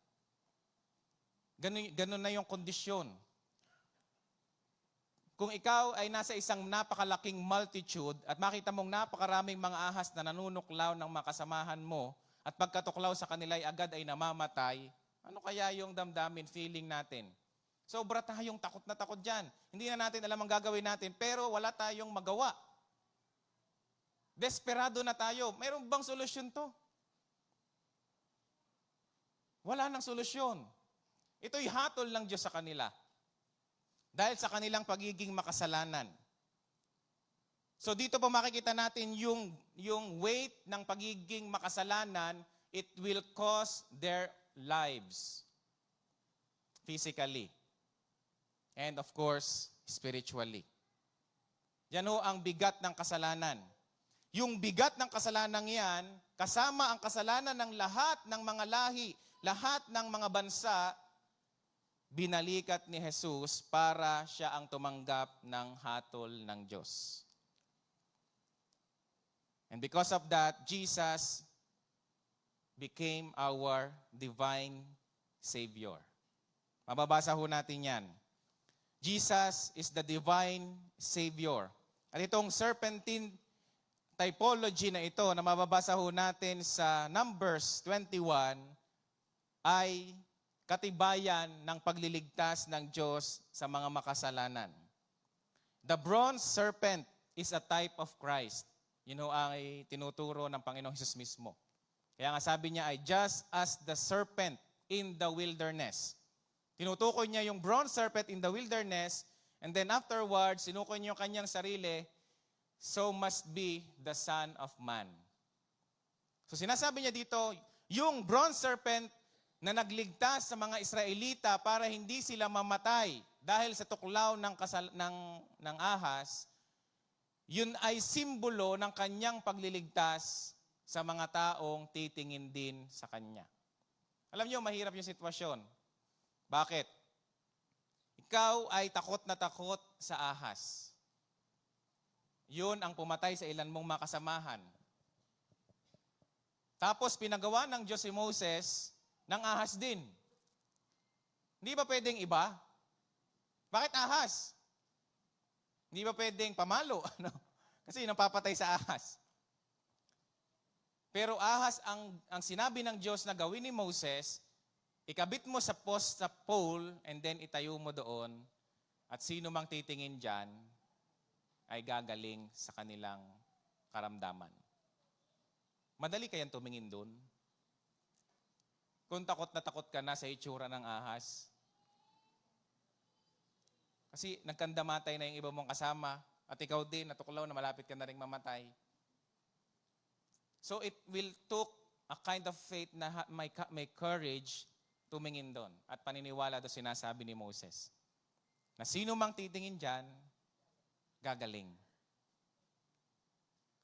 Speaker 2: Ganun na yung kondisyon. Kung ikaw ay nasa isang napakalaking multitude at makita mong napakaraming mga ahas na nanunuklaw ng mga kasamahan mo at pagkatuklaw sa kanila ay agad ay namamatay, ano kaya yung damdamin, feeling natin? Sobra tayong takot na takot dyan. Hindi na natin alam ang gagawin natin, pero wala tayong magawa. Desperado na tayo. Mayroon bang solusyon to? Wala nang solusyon. Ito'y hatol ng Diyos sa kanila. Dahil sa kanilang pagiging makasalanan. So dito po makikita natin yung weight ng pagiging makasalanan, it will cost their lives. Physically. And of course, spiritually. Yan ho ang bigat ng kasalanan. Yung bigat ng kasalanan yan, kasama ang kasalanan ng lahat ng mga lahi, lahat ng mga bansa, binalikat ni Jesus para siya ang tumanggap ng hatol ng Diyos. And because of that, Jesus became our divine Savior. Mababasa ho natin yan. Jesus is the divine Savior. At itong serpentine typology na ito na mababasa ho natin sa Numbers 21 ay katibayan ng pagliligtas ng Diyos sa mga makasalanan. The bronze serpent is a type of Christ. Yun ho ay tinuturo ng Panginoong Hesus mismo. Kaya nga sabi niya ay just as the serpent in the wilderness. Tinutukoy niya yung bronze serpent in the wilderness, and then afterwards, sinukoy niya yung kanyang sarili, so must be the Son of Man. So sinasabi niya dito, yung bronze serpent na nagligtas sa mga Israelita para hindi sila mamatay dahil sa tuklaw ng ahas, yun ay simbolo ng kanyang pagliligtas sa mga taong titingin din sa kanya. Alam niyo, mahirap yung sitwasyon. Bakit? Ikaw ay takot na takot sa ahas. Yun ang pumatay sa ilan mong makasamahan. Tapos pinagawa ng Diyos si Moses ng ahas din. Hindi ba pwedeng iba? Bakit ahas? Hindi ba pwedeng pamalo? Ano? Kasi napapatay sa ahas. Pero ahas ang sinabi ng Diyos na gawin ni Moses, ikabit mo sa post, sa pole, and then itayo mo doon, at sino mang titingin dyan, ay gagaling sa kanilang karamdaman. Madali kayang tumingin doon? Kung takot na takot ka na sa itsura ng ahas. Kasi nagkandamatay na yung iba mong kasama, at ikaw din, natuklaw na malapit ka na rin mamatay. So it will took a kind of faith na may courage tumingin doon. At paniniwala doon sinasabi ni Moses. Na sino mang titingin dyan, gagaling.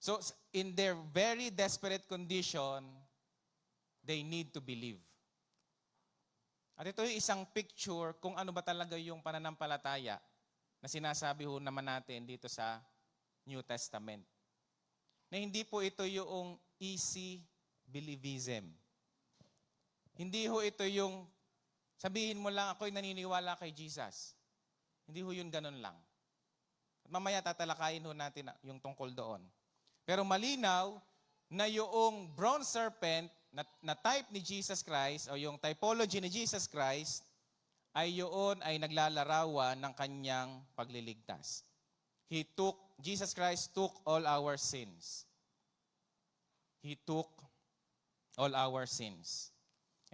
Speaker 2: So in their very desperate condition, they need to believe. At ito yung isang picture kung ano ba talaga yung pananampalataya na sinasabi ho naman natin dito sa New Testament. Na hindi po ito yung easy believism. Hindi ho ito yung sabihin mo lang ako'y naniniwala kay Jesus. Hindi ho yun ganun lang. At mamaya tatalakayin ho natin yung tungkol doon. Pero malinaw na yung bronze serpent na type ni Jesus Christ o yung typology ni Jesus Christ ay yun ay naglalarawan ng kanyang pagliligtas. Jesus Christ took all our sins. He took all our sins.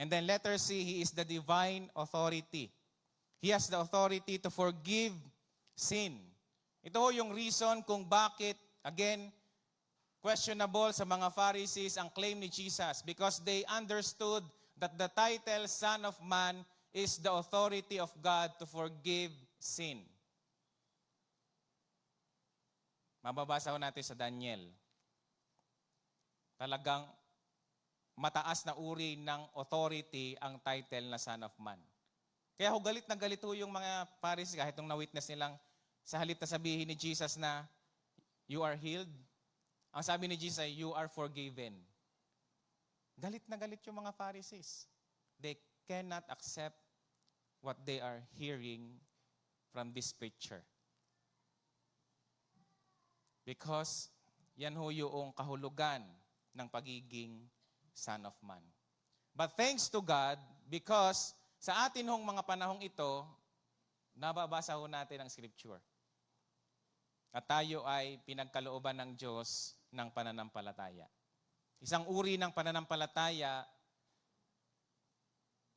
Speaker 2: And then letter C, He is the divine authority. He has the authority to forgive sin. Ito ho yung reason kung bakit, again, questionable sa mga Pharisees ang claim ni Jesus because they understood that the title Son of Man is the authority of God to forgive sin. Mababasa ho natin sa Daniel. Talagang mataas na uri ng authority ang title na Son of Man. Kaya ho galit na galit ho yung mga Pharisees kahit nung na-witness nilang sa halip na sabihin ni Jesus na you are healed. Ang sabi ni Jesus ay, you are forgiven. Galit na galit yung mga Pharisees. They cannot accept what they are hearing from this picture. Because yan ho yung kahulugan ng pagiging Son of Man. But thanks to God, because sa atin hong mga panahong ito, nababasa ho natin ang Scripture. At tayo ay pinagkalooban ng Diyos ng pananampalataya. Isang uri ng pananampalataya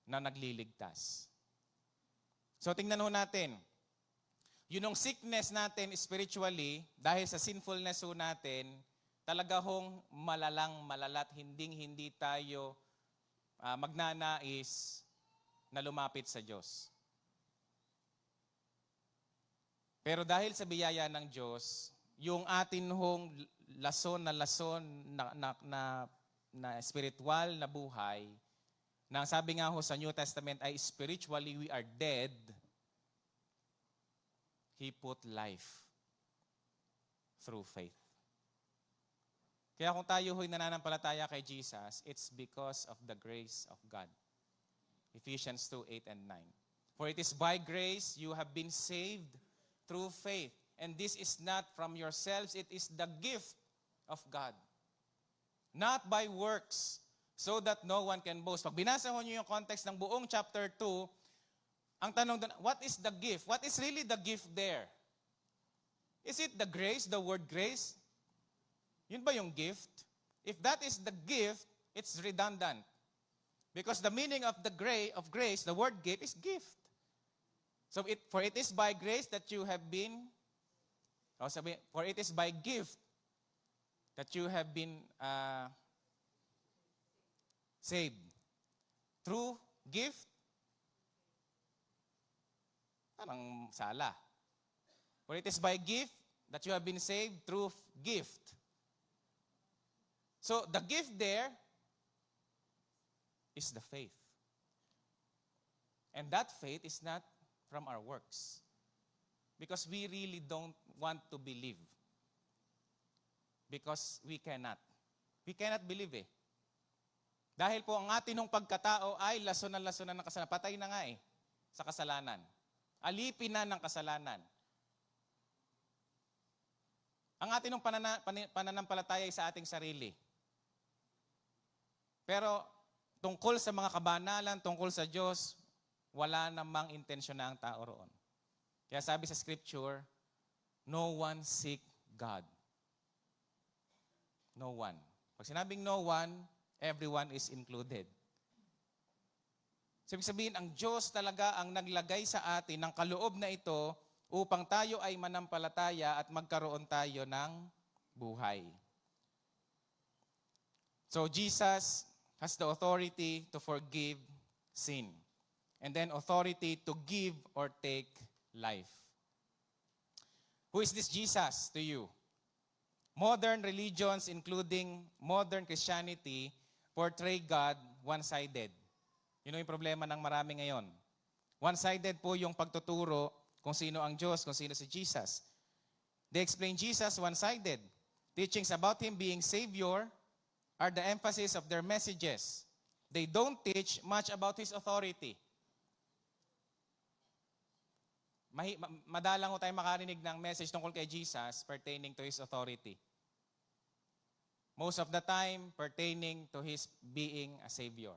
Speaker 2: na nagliligtas. So tingnan ho natin, yun yung sickness natin spiritually, dahil sa sinfulness ho natin, talaga hong malalat, hindi tayo magnanais na lumapit sa Diyos. Pero dahil sa biyaya ng Diyos, yung atin hong lason na spiritual na buhay, na sabi nga ho sa New Testament ay spiritually we are dead, He put life through faith. Kaya kung tayo ho'y nananampalataya kay Jesus, it's because of the grace of God. Ephesians 2:8 and 9. For it is by grace you have been saved through faith. And this is not from yourselves, it is the gift of God. Not by works, so that no one can boast. Pag binasa ho niyo yung context ng buong chapter 2, ang tanong doon, what is the gift? What is really the gift there? Is it the grace, the word grace? Yun ba yung gift? If that is the gift, it's redundant. Because the meaning of the grace, the word gift, is gift. So for it is by grace that you have been, for it is by gift that you have been saved. Through gift, parang sala. For it is by gift that you have been saved through gift. So the gift there is the faith. And that faith is not from our works. Because we really don't want to believe. Because we cannot. We cannot believe eh. Dahil po ang atin ng pagkatao ay lason ng kasalanan. Patay na nga eh sa kasalanan. Alipin na ng kasalanan. Ang atin ng pananampalataya ay sa ating sarili. Pero tungkol sa mga kabanalan, tungkol sa Diyos, wala namang intensyon na ang tao roon. Kaya sabi sa scripture, no one seek God. No one. Pag sinabing no one, everyone is included. So, ibig sabihin, ang Diyos talaga ang naglagay sa atin ng kaloob na ito upang tayo ay manampalataya at magkaroon tayo ng buhay. So, Jesus has the authority to forgive sin. And then authority to give or take life. Who is this Jesus to you? Modern religions, including modern Christianity, portray God one-sided. Yun yung problema ng marami ngayon. One-sided po yung pagtuturo kung sino ang Diyos, kung sino si Jesus. They explain Jesus one-sided. Teachings about Him being Savior are the emphasis of their messages. They don't teach much about His authority. Madalang ho tayo makarinig ng message tungkol kay Jesus pertaining to His authority. Most of the time, pertaining to His being a Savior.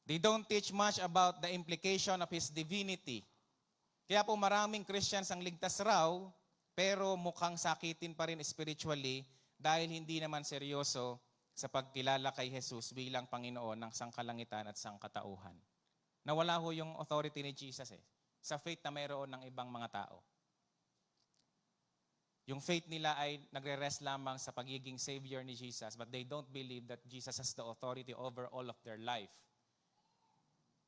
Speaker 2: They don't teach much about the implication of His divinity. Kaya po maraming Christians ang ligtas raw, pero mukhang sakitin pa rin spiritually dahil hindi naman seryoso sa pagkilala kay Jesus bilang Panginoon ng sangkalangitan at sangkatauhan. Nawala ho yung authority ni Jesus sa faith na mayroon ng ibang mga tao. Yung faith nila ay nagre-rest lamang sa pagiging Savior ni Jesus, but they don't believe that Jesus has the authority over all of their life.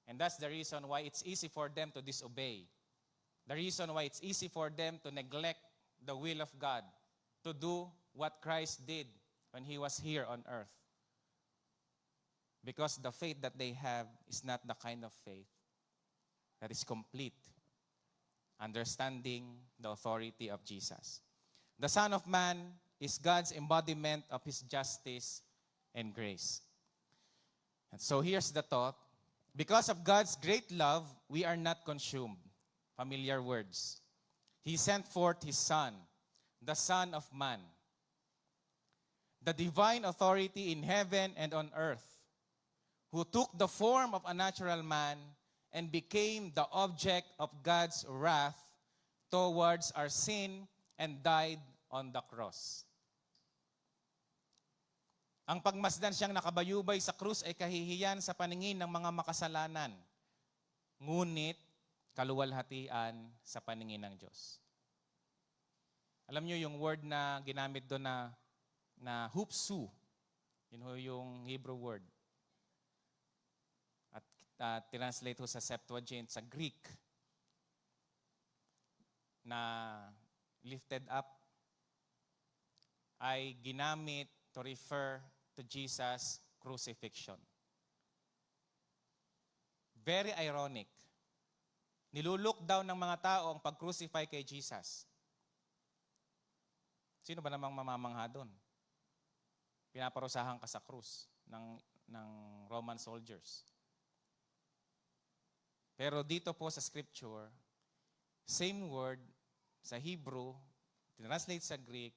Speaker 2: And that's the reason why it's easy for them to disobey. The reason why it's easy for them to neglect the will of God, to do what Christ did when He was here on earth. Because the faith that they have is not the kind of faith that is complete, understanding the authority of Jesus. The Son of Man is God's embodiment of His justice and grace. And so here's the thought. Because of God's great love, we are not consumed. Familiar words. He sent forth His Son, the Son of Man, the divine authority in heaven and on earth, who took the form of a natural man and became the object of God's wrath towards our sin and died on the cross. Ang pagmasdan siyang nakabayubay sa krus ay kahihiyan sa paningin ng mga makasalanan, ngunit kaluwalhatian sa paningin ng Diyos. Alam niyo yung word na ginamit doon na hupsu, yun ho yung Hebrew word. At translate ho sa Septuagint, sa Greek. na lifted up ay ginamit to refer to Jesus' crucifixion. Very ironic. Nilulook down ng mga tao ang pag-crucify kay Jesus. Sino ba namang mamamangha doon? Pinaparusahan ka sa krus ng Roman soldiers. Pero dito po sa scripture, same word sa Hebrew, translate sa Greek,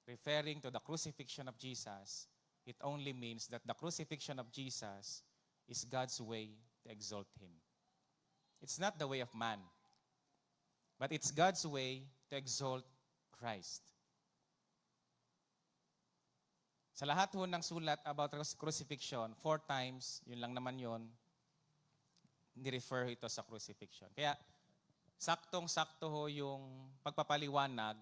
Speaker 2: referring to the crucifixion of Jesus, it only means that the crucifixion of Jesus is God's way to exalt Him. It's not the way of man, but it's God's way to exalt Christ. Sa lahat ho ng sulat about crucifixion, 4 times, yun lang naman yun, ni-refer ito sa crucifixion. Kaya, saktong-sakto ho yung pagpapaliwanag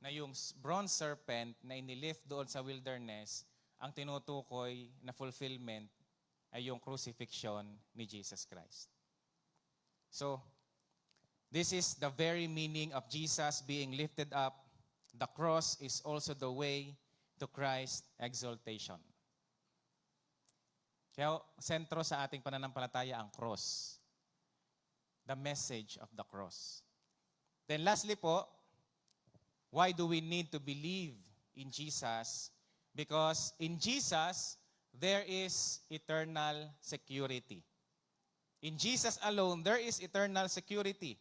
Speaker 2: na yung bronze serpent na inilift doon sa wilderness, ang tinutukoy na fulfillment ay yung crucifixion ni Jesus Christ. So, this is the very meaning of Jesus being lifted up. The cross is also the way to Christ's exaltation. Kaya sentro sa ating pananampalataya ang cross. The message of the cross. Then lastly po, why do we need to believe in Jesus? Because in Jesus, there is eternal security. In Jesus alone, there is eternal security.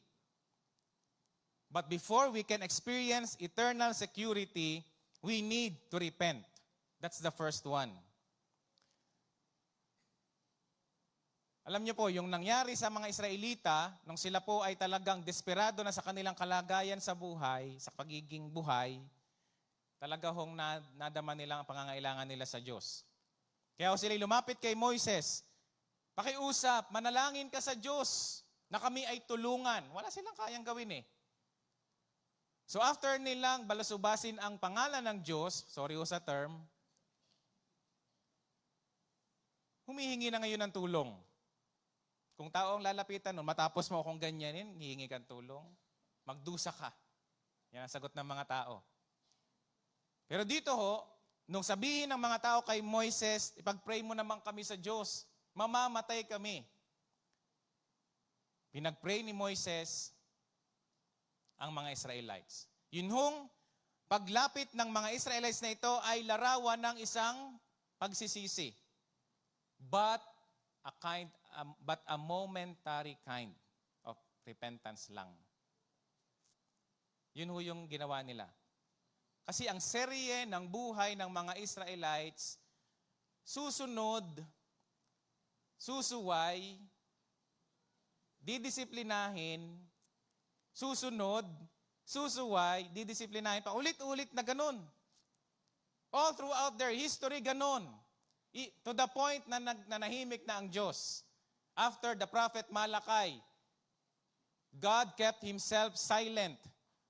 Speaker 2: But before we can experience eternal security, we need to repent. That's the first one. Alam niyo po, yung nangyari sa mga Israelita, nung sila po ay talagang desperado na sa kanilang kalagayan sa buhay, sa pagiging buhay, talaga hong nadama nila ang pangangailangan nila sa Diyos. Kaya sila lumapit kay Moises, pakiusap, manalangin ka sa Diyos na kami ay tulungan. Wala silang kayang gawin eh. So after nilang balasubasin ang pangalan ng Diyos, sorry ho sa term, humihingi na ngayon ng tulong. Kung tao ang lalapitan nun, matapos mo akong ganyanin, hihingi kang tulong, magdusa ka. Yan ang sagot ng mga tao. Pero dito ho, nung sabihin ng mga tao kay Moises, ipag-pray mo naman kami sa Diyos, mamamatay kami. Pinag-pray ni Moises ang mga Israelites. Yun hong paglapit ng mga Israelites na ito ay larawan ng isang pagsisisi. But a momentary kind of repentance lang. Yun ho yung ginawa nila. Kasi ang serye ng buhay ng mga Israelites, susunod, susuway, didisiplinahin, susunod, susuway, didisiplinahin pa. Ulit-ulit na ganun. All throughout their history, ganun. To the point na nahimik na ang Diyos. After the prophet Malachi, God kept Himself silent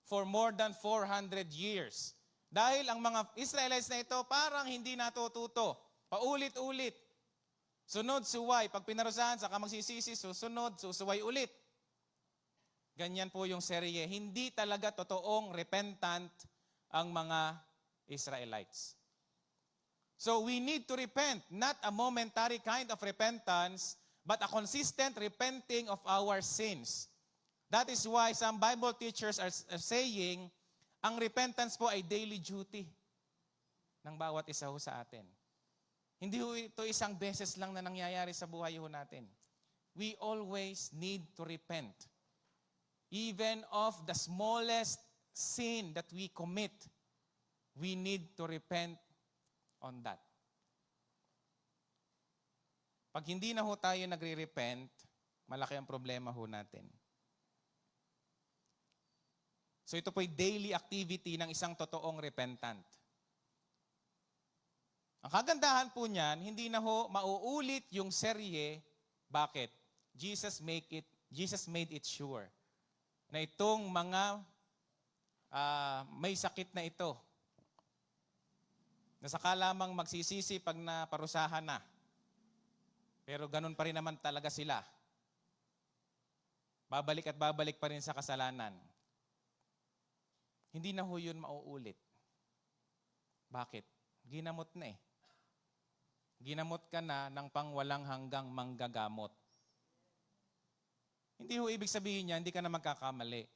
Speaker 2: for more than 400 years. Dahil ang mga Israelites na ito parang hindi natututo. Paulit-ulit. Sunod-suway. Pag pinarusahan, saka magsisisi, susunod, susuway ulit. Ganyan po yung serye. Hindi talaga totoong repentant ang mga Israelites. So we need to repent, not a momentary kind of repentance, but a consistent repenting of our sins. That is why some Bible teachers are saying, ang repentance po ay daily duty ng bawat isa ho sa atin. Hindi ho ito isang beses lang na nangyayari sa buhay ho natin. We always need to repent. Even of the smallest sin that we commit, we need to repent on that. Pag hindi na ho tayo nagre-repent, malaki ang problema ho natin. So ito po'y daily activity ng isang totoong repentant. Ang kagandahan po niyan, hindi na ho mauulit yung serye. Bakit? Jesus made it sure na itong mga may sakit na ito, na saka lamang magsisisi pag naparusahan na. Pero ganun pa rin naman talaga sila. Babalik at babalik pa rin sa kasalanan. hindi na ho yun mauulit. Bakit? Ginamot na eh. Ginamot ka na ng pangwalang hanggang manggagamot. Hindi ho ibig sabihin niya, hindi ka na magkakamali.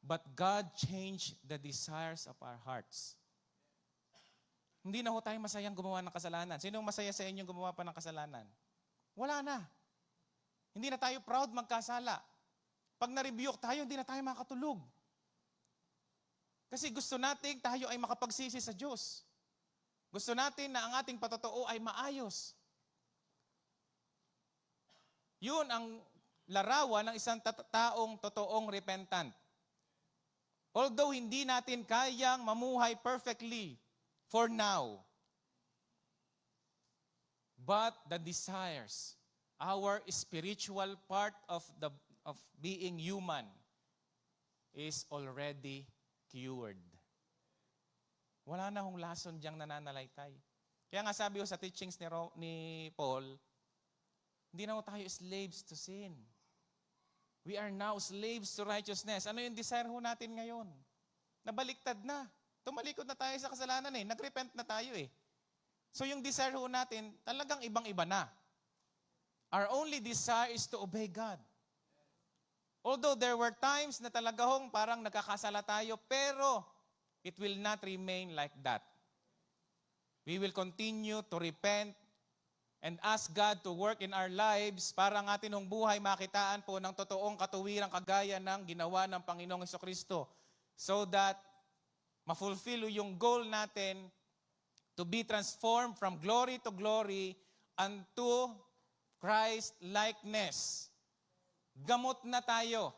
Speaker 2: But God changed the desires of our hearts. Hindi na ho tayo masayang gumawa ng kasalanan. Sinong masaya sa inyong gumawa pa ng kasalanan? Wala na. Hindi na tayo proud magkasala. Pag na-rebuke tayo, hindi na tayo makatulog. Kasi gusto natin tayo ay makapagsisi sa Diyos. Gusto natin na ang ating patotoo ay maayos. Yun ang larawan ng isang taong totoong repentant. Although hindi natin kayang mamuhay perfectly for now, but the desires, our spiritual part of being human is already cured. Wala na hong lason diyang nananalaytay. Kaya nga sabi ko sa teachings ni Paul, hindi na ho tayo slaves to sin. We are now slaves to righteousness. Ano yung desire ho natin ngayon? Nabaliktad na. Tumalikod na tayo sa kasalanan eh. Nagrepent na tayo eh. So yung desire ho natin, talagang ibang-iba na. Our only desire is to obey God. Although there were times na talaga hong parang nagkakasala tayo, pero it will not remain like that. We will continue to repent and ask God to work in our lives para ang atin hong buhay makitaan po ng totoong katuwirang kagaya ng ginawa ng Panginoong Jesucristo, so that ma-fulfill yung goal natin to be transformed from glory to glory unto Christ-likeness. Gamot na tayo.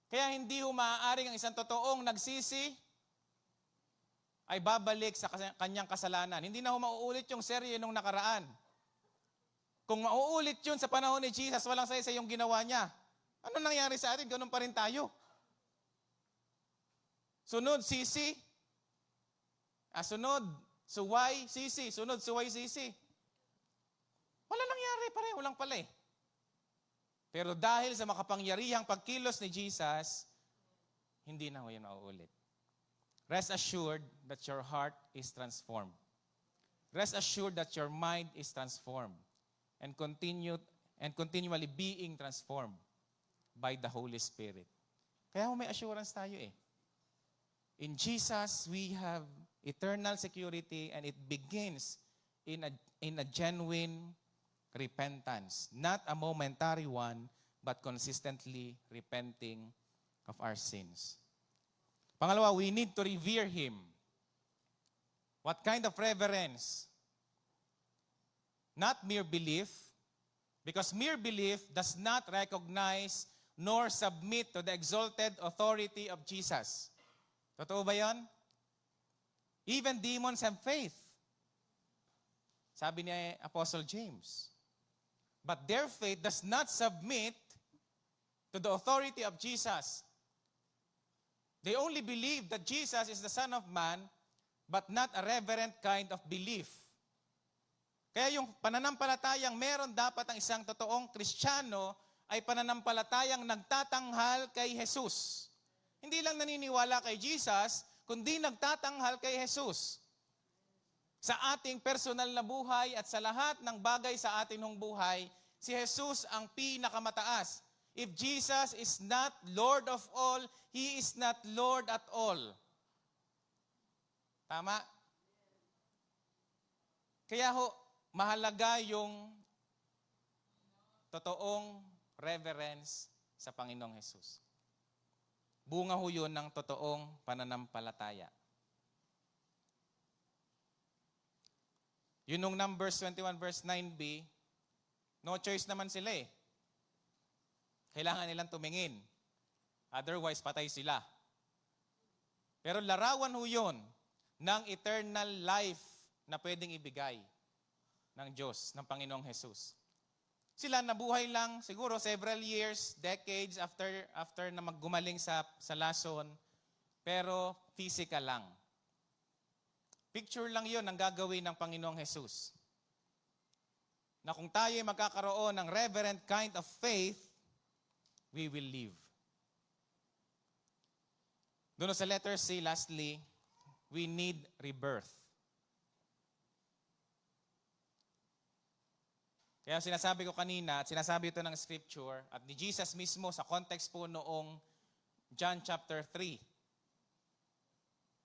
Speaker 2: Kaya hindi maaaring ang isang totoong nagsisi ay babalik sa kanyang kasalanan. Hindi na mauulit yung serye nung nakaraan. Kung mauulit yun sa panahon ni Jesus, walang saya yung ginawa niya. Ano nangyari sa atin? Ganun pa rin tayo. Sunod, sisi. Sunod, suway, sisi. Sunod, suway, sisi. Wala nangyari, pareho lang pala eh. Pero dahil sa makapangyarihang pagkilos ni Jesus, hindi na yun mauulit. Rest assured that your heart is transformed. Rest assured that your mind is transformed and continually being transformed by the Holy Spirit. Kaya may assurance tayo eh. In Jesus, we have eternal security and it begins in a genuine repentance. Not a momentary one, but consistently repenting of our sins. Pangalawa, we need to revere Him. What kind of reverence? Not mere belief, because mere belief does not recognize nor submit to the exalted authority of Jesus. Totoo ba yan? Even demons have faith. Sabi ni Apostle James. But their faith does not submit to the authority of Jesus. They only believe that Jesus is the Son of Man, but not a reverent kind of belief. Kaya yung pananampalatayang meron dapat ang isang totoong Kristiyano ay pananampalatayang nagtatanghal kay Jesus. Hindi lang naniniwala kay Jesus, kundi nagtatanghal kay Jesus. Sa ating personal na buhay at sa lahat ng bagay sa ating buhay, si Jesus ang pinakamataas. If Jesus is not Lord of all, He is not Lord at all. Tama? Kaya mahalaga yung totoong reverence sa Panginoong Jesus. Bunga yun ng totoong pananampalataya. Yun nung Numbers 21 verse 9b, no choice naman sila eh. Kailangan nilang tumingin. Otherwise, patay sila. Pero larawan yun ng eternal life na pwedeng ibigay ng Diyos, ng Panginoong Jesus. Sila nabuhay lang siguro several years, decades after na maggumaling sa lason, pero physical lang. Picture lang yun ang gagawin ng Panginoong Jesus. Na kung tayo magkakaroon ng reverent kind of faith, we will live. Doon sa letter C, lastly, we need rebirth. Kaya sinasabi ko kanina, at sinasabi ito ng scripture, at ni Jesus mismo sa context po noong John chapter 3,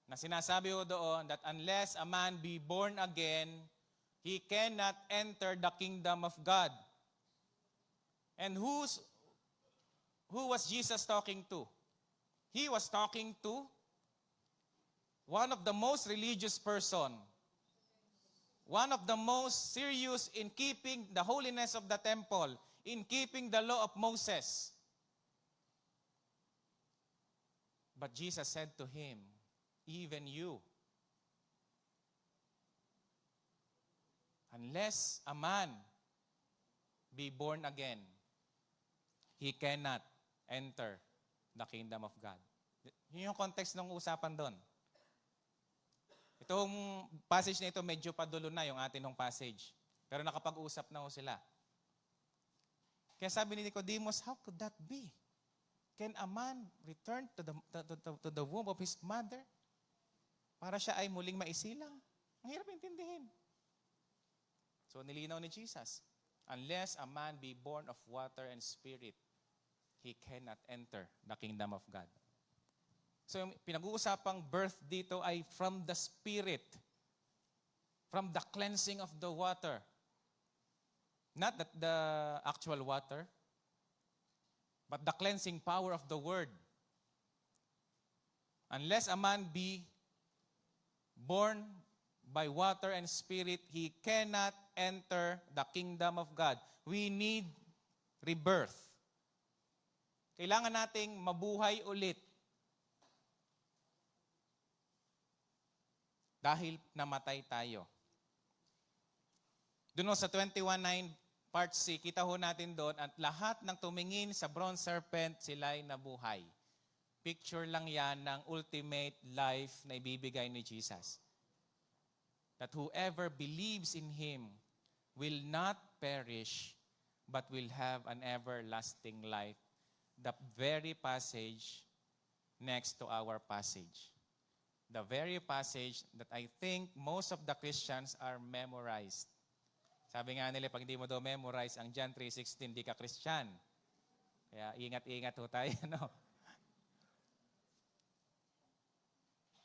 Speaker 2: na sinasabi ko doon that unless a man be born again, he cannot enter the kingdom of God. And who was Jesus talking to? He was talking to one of the most religious person, one of the most serious in keeping the holiness of the temple, in keeping the law of Moses. But Jesus said to him, even you, unless a man be born again, he cannot enter the kingdom of God. Yun yung context ng usapan doon. Itong passage na ito, medyo padulo na yung atin ng passage. Pero nakapag-usap na ho sila. Kaya sabi ni Nicodemus, how could that be? Can a man return to the womb of his mother para siya ay muling maisilang? Ang hirap intindihin. So nilinaw ni Jesus, unless a man be born of water and spirit, he cannot enter the kingdom of God. So yung pinag-uusapang birth dito ay from the Spirit. From the cleansing of the water. Not the actual water, but the cleansing power of the Word. Unless a man be born by water and Spirit, he cannot enter the kingdom of God. We need rebirth. Kailangan nating mabuhay ulit. Dahil namatay tayo. Doon sa 21:9 part C, kita ho natin doon, at lahat ng tumingin sa bronze serpent, sila'y nabuhay. Picture lang yan ng ultimate life na ibibigay ni Jesus. That whoever believes in Him will not perish, but will have an everlasting life. The very passage next to our passage. The very passage that I think most of the Christians are memorized. Sabi nga nila, pag hindi mo daw memorize ang John 3:16, di ka Christian. Kaya ingat-ingat ho tayo. No?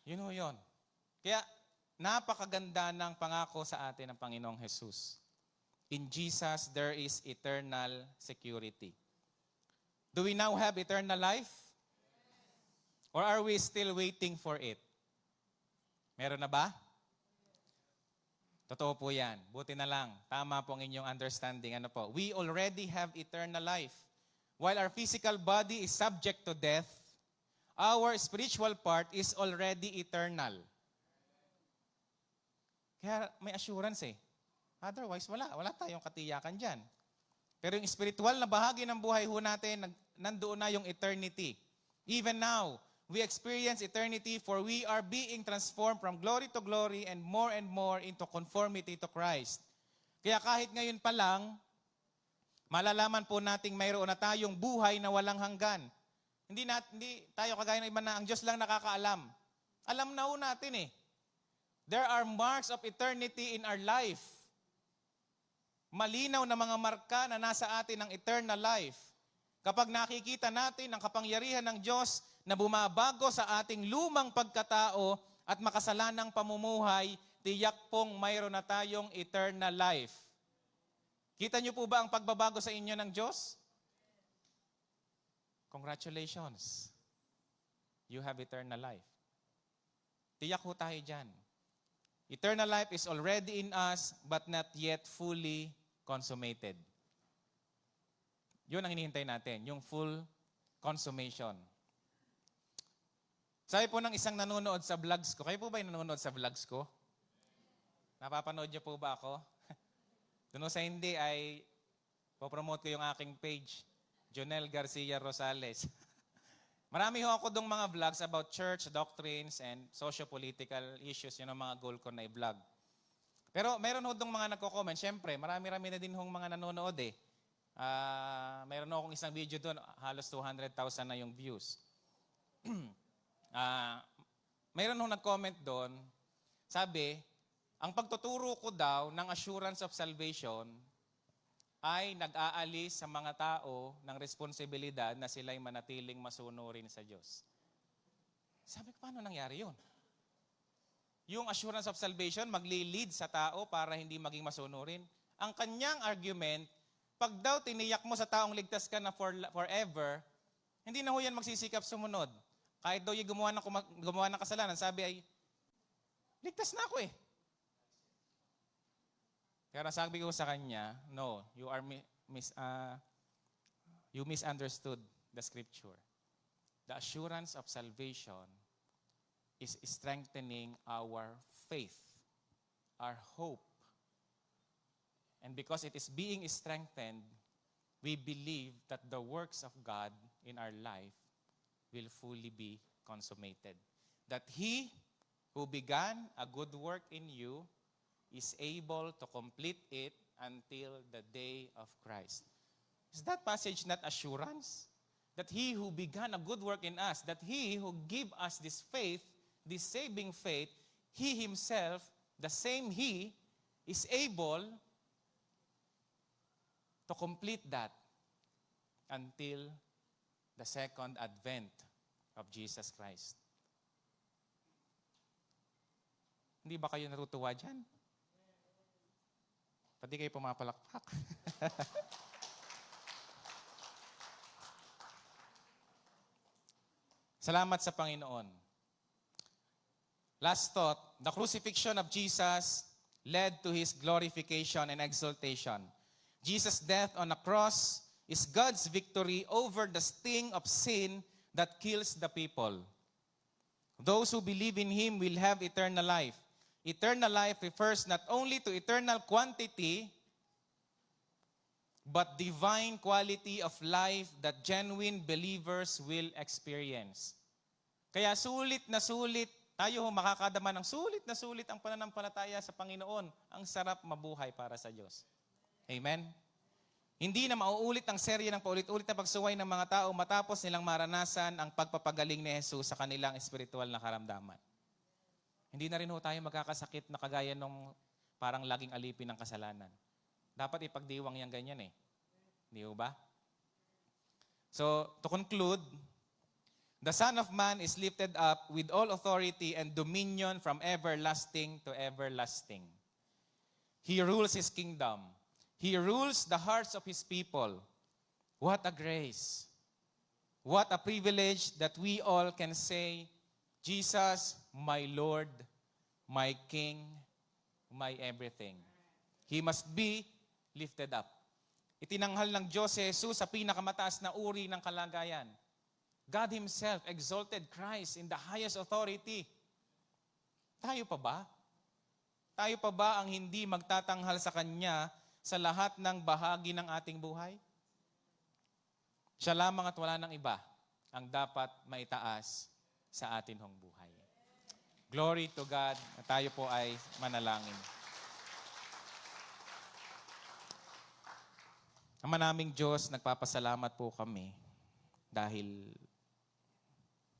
Speaker 2: Yun ho yun. Kaya napakaganda ng pangako sa atin ng Panginoong Jesus. In Jesus, there is eternal security. Do we now have eternal life? Or are we still waiting for it? Meron na ba? Totoo po yan. Buti na lang. Tama po ang inyong understanding. Ano po? We already have eternal life. While our physical body is subject to death, our spiritual part is already eternal. Kaya may assurance eh. Otherwise, wala tayong katiyakan dyan. Pero yung spiritual na bahagi ng buhay ho natin, nandoon na yung eternity. Even now, we experience eternity, for we are being transformed from glory to glory and more into conformity to Christ. Kaya kahit ngayon pa lang, malalaman po nating mayroon na tayong buhay na walang hanggan. Hindi tayo kagaya ng iba na ang Diyos lang nakakaalam. Alam na ho natin eh. There are marks of eternity in our life. Malinaw na mga marka na nasa atin ng eternal life. Kapag nakikita natin ang kapangyarihan ng Diyos na bumabago sa ating lumang pagkatao at makasalanang pamumuhay, tiyak pong mayroon na tayong eternal life. Kita niyo po ba ang pagbabago sa inyo ng Diyos? Congratulations. You have eternal life. Tiyak ho tayo dyan. Eternal life is already in us but not yet fully consummated. Yun ang hinihintay natin, yung full consummation. Sabi po ng isang nanonood sa vlogs ko, kayo po ba yung nanonood sa vlogs ko? Napapanood niyo po ba ako? Doon sa hindi ay popromote ko yung aking page, Jonel Garcia Rosales. Marami ho ako dong mga vlogs about church, doctrines, and socio-political issues. Yun ang mga goal ko na i-vlog. Pero meron ho dong mga nagko-comment. Siyempre, marami-rami na din hong mga nanonood eh. Meron akong isang video doon, halos 200,000 na yung views. mayroon nung nag-comment doon, sabi, ang pagtuturo ko daw ng assurance of salvation ay nag-aalis sa mga tao ng responsibilidad na sila'y manatiling masunurin sa Diyos. Sabi ko, paano nangyari yun? Yung assurance of salvation, magli-lead sa tao para hindi maging masunurin. Ang kanyang argument, pag daw tiniyak mo sa taong ligtas ka na forever, hindi na ho yan magsisikap sumunod. Kahit daw yung gumawa ng kasalanan, sabi ay, ligtas na ako eh. Pero sabi ko sa kanya, no, you misunderstood the scripture. The assurance of salvation is strengthening our faith, our hope. And because it is being strengthened, we believe that the works of God in our life will fully be consummated. That He who began a good work in you is able to complete it until the day of Christ. Is that passage not assurance? That He who began a good work in us, that He who give us this faith, this saving faith, He Himself, the same He, is able to complete that until the second advent of Jesus Christ. Hindi ba kayo natutuwa dyan? Pati kayo pumapalakpak. Salamat sa Panginoon. Last thought, the crucifixion of Jesus led to His glorification and exaltation. Jesus' death on a cross is God's victory over the sting of sin that kills the people. Those who believe in Him will have eternal life. Eternal life refers not only to eternal quantity, but divine quality of life that genuine believers will experience. Kaya sulit na sulit, tayo makakadama ng sulit na sulit ang pananampalataya sa Panginoon. Ang sarap mabuhay para sa Diyos. Amen? Hindi na mauulit ang serye ng paulit-ulit na pagsuway ng mga tao matapos nilang maranasan ang pagpapagaling ni Jesus sa kanilang espiritual na karamdaman. Hindi na rin ho tayo magkakasakit na kagaya nung parang laging alipin ng kasalanan. Dapat ipagdiwang yan ganyan eh. Hindi ho ba? So, to conclude, the Son of Man is lifted up with all authority and dominion from everlasting to everlasting. He rules His kingdom. He rules the hearts of His people. What a grace. What a privilege that we all can say, Jesus, my Lord, my King, my everything. He must be lifted up. Itinanghal ng Diyos si Jesus sa pinakamataas na uri ng kalagayan. God Himself exalted Christ in the highest authority. Tayo pa ba? Tayo pa ba ang hindi magtatanghal sa Kanya sa lahat ng bahagi ng ating buhay? Siya lamang at wala nang iba ang dapat maitaas sa atin hong buhay. Glory to God na tayo po ay manalangin. Ama naming Diyos, nagpapasalamat po kami dahil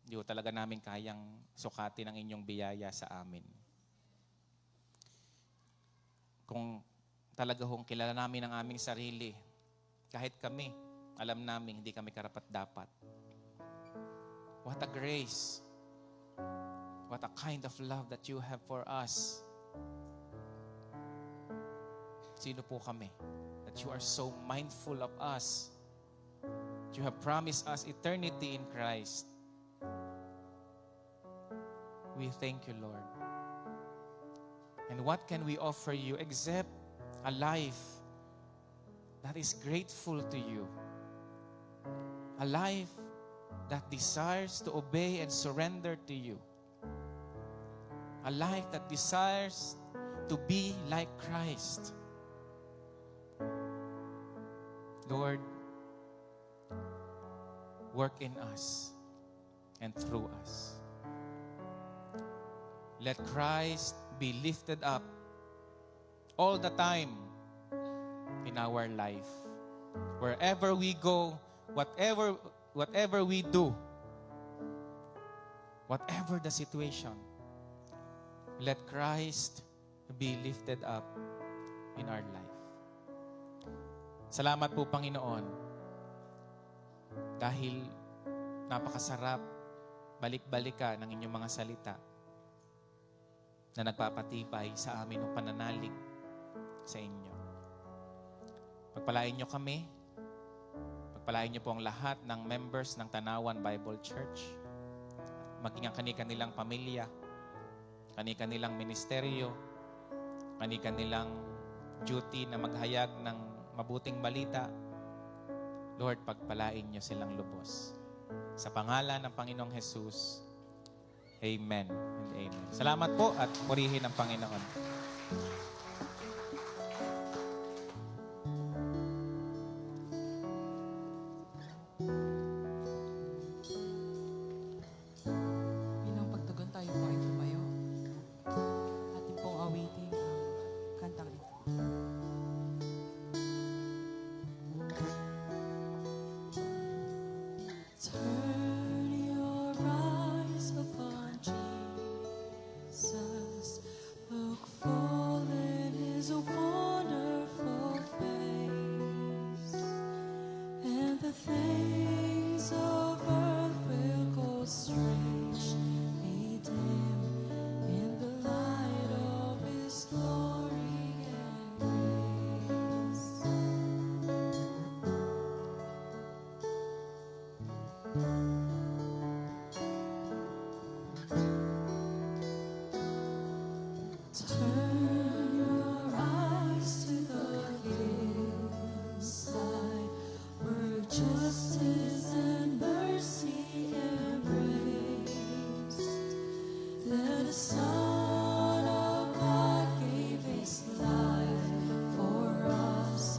Speaker 2: di talaga namin kayang sukatin ang inyong biyaya sa amin. Kung talaga hong kilala namin ang aming sarili, kahit kami, alam namin hindi kami karapat-dapat. What a grace. What a kind of love that you have for us. Sino po kami? That you are so mindful of us. You have promised us eternity in Christ. We thank you, Lord. And what can we offer you except a life that is grateful to you? A life that desires to obey and surrender to you. A life that desires to be like Christ. Lord, work in us and through us. Let Christ be lifted up all the time in our life. Wherever we go, whatever we do, whatever the situation, let Christ be lifted up in our life. Salamat po, Panginoon, dahil napakasarap balik-balikan ng inyong mga salita na nagpapatibay sa amin ng pananalig sa inyo. Pagpalain niyo kami, pagpalain niyo po ang lahat ng members ng Tanawan Bible Church, maging ang kani-kanilang pamilya, kani-kanilang ministeryo, kani-kanilang duty na maghayag ng mabuting balita. Lord, pagpalain niyo silang lubos. Sa pangalan ng Panginoong Jesus, Amen and Amen. Salamat po at purihin ang Panginoon.
Speaker 1: Bilang pagtugon tayo po ay tumayo. Atin pong awitin ang kantang ito. Turn your eyes upon Jesus. Look full in His wonderful face, and the things of earth will go strangely dim in the light of His glory and grace. Turn your eyes to the hillside, where justice and mercy embraced. There the Son of God gave His life for us,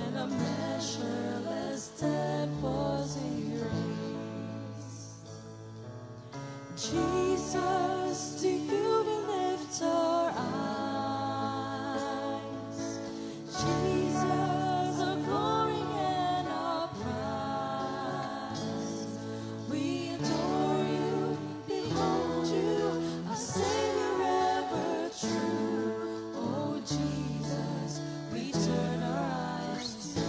Speaker 1: and a measureless debt was erased. Jesus, to you we lift our eyes. Jesus, our glory and our prize. We adore you, behold you, our Savior ever true. Oh Jesus, we turn our eyes to you.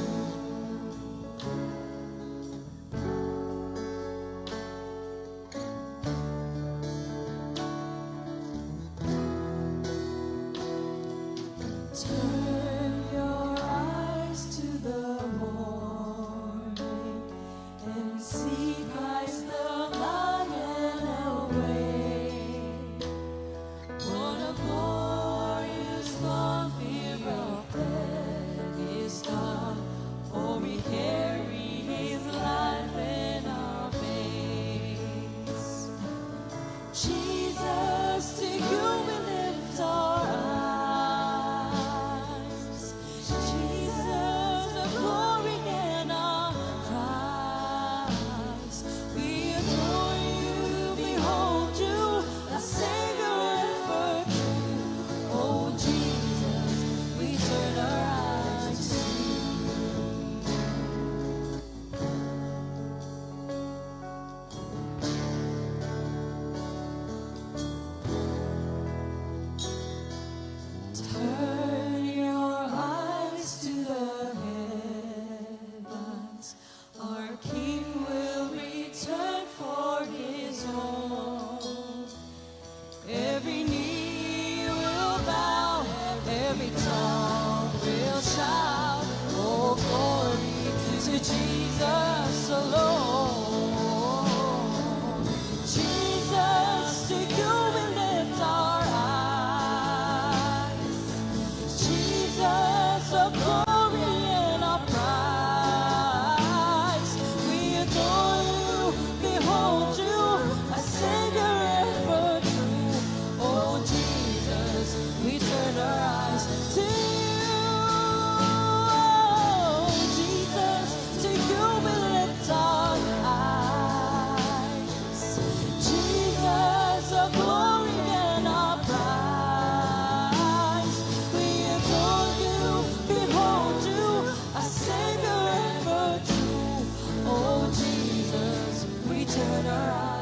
Speaker 1: Turn your eyes to the morning and see Christ the Lion away. What a glorious thought, fear of death is gone, for we carry His life in our veins. Jesus, to you we lift our eyes. Jesus, the glory and our prize. We adore you, behold you, a Savior ever true. Oh Jesus, we turn our eyes to Turn your eyes to the heavens. Our King will return for His home. Every knee will bow, every tongue will shout, oh glory to Jesus alone. Jesus, to you we lift our eyes. Jesus, our glory and our prize. We adore you, behold you, a Savior ever true. Oh Jesus, we turn our eyes to you. Oh Jesus, to you we lift our eyes. Jesus, our glory and our prize. We adore you, behold you, a Savior ever true. Oh Jesus, we turn our eyes.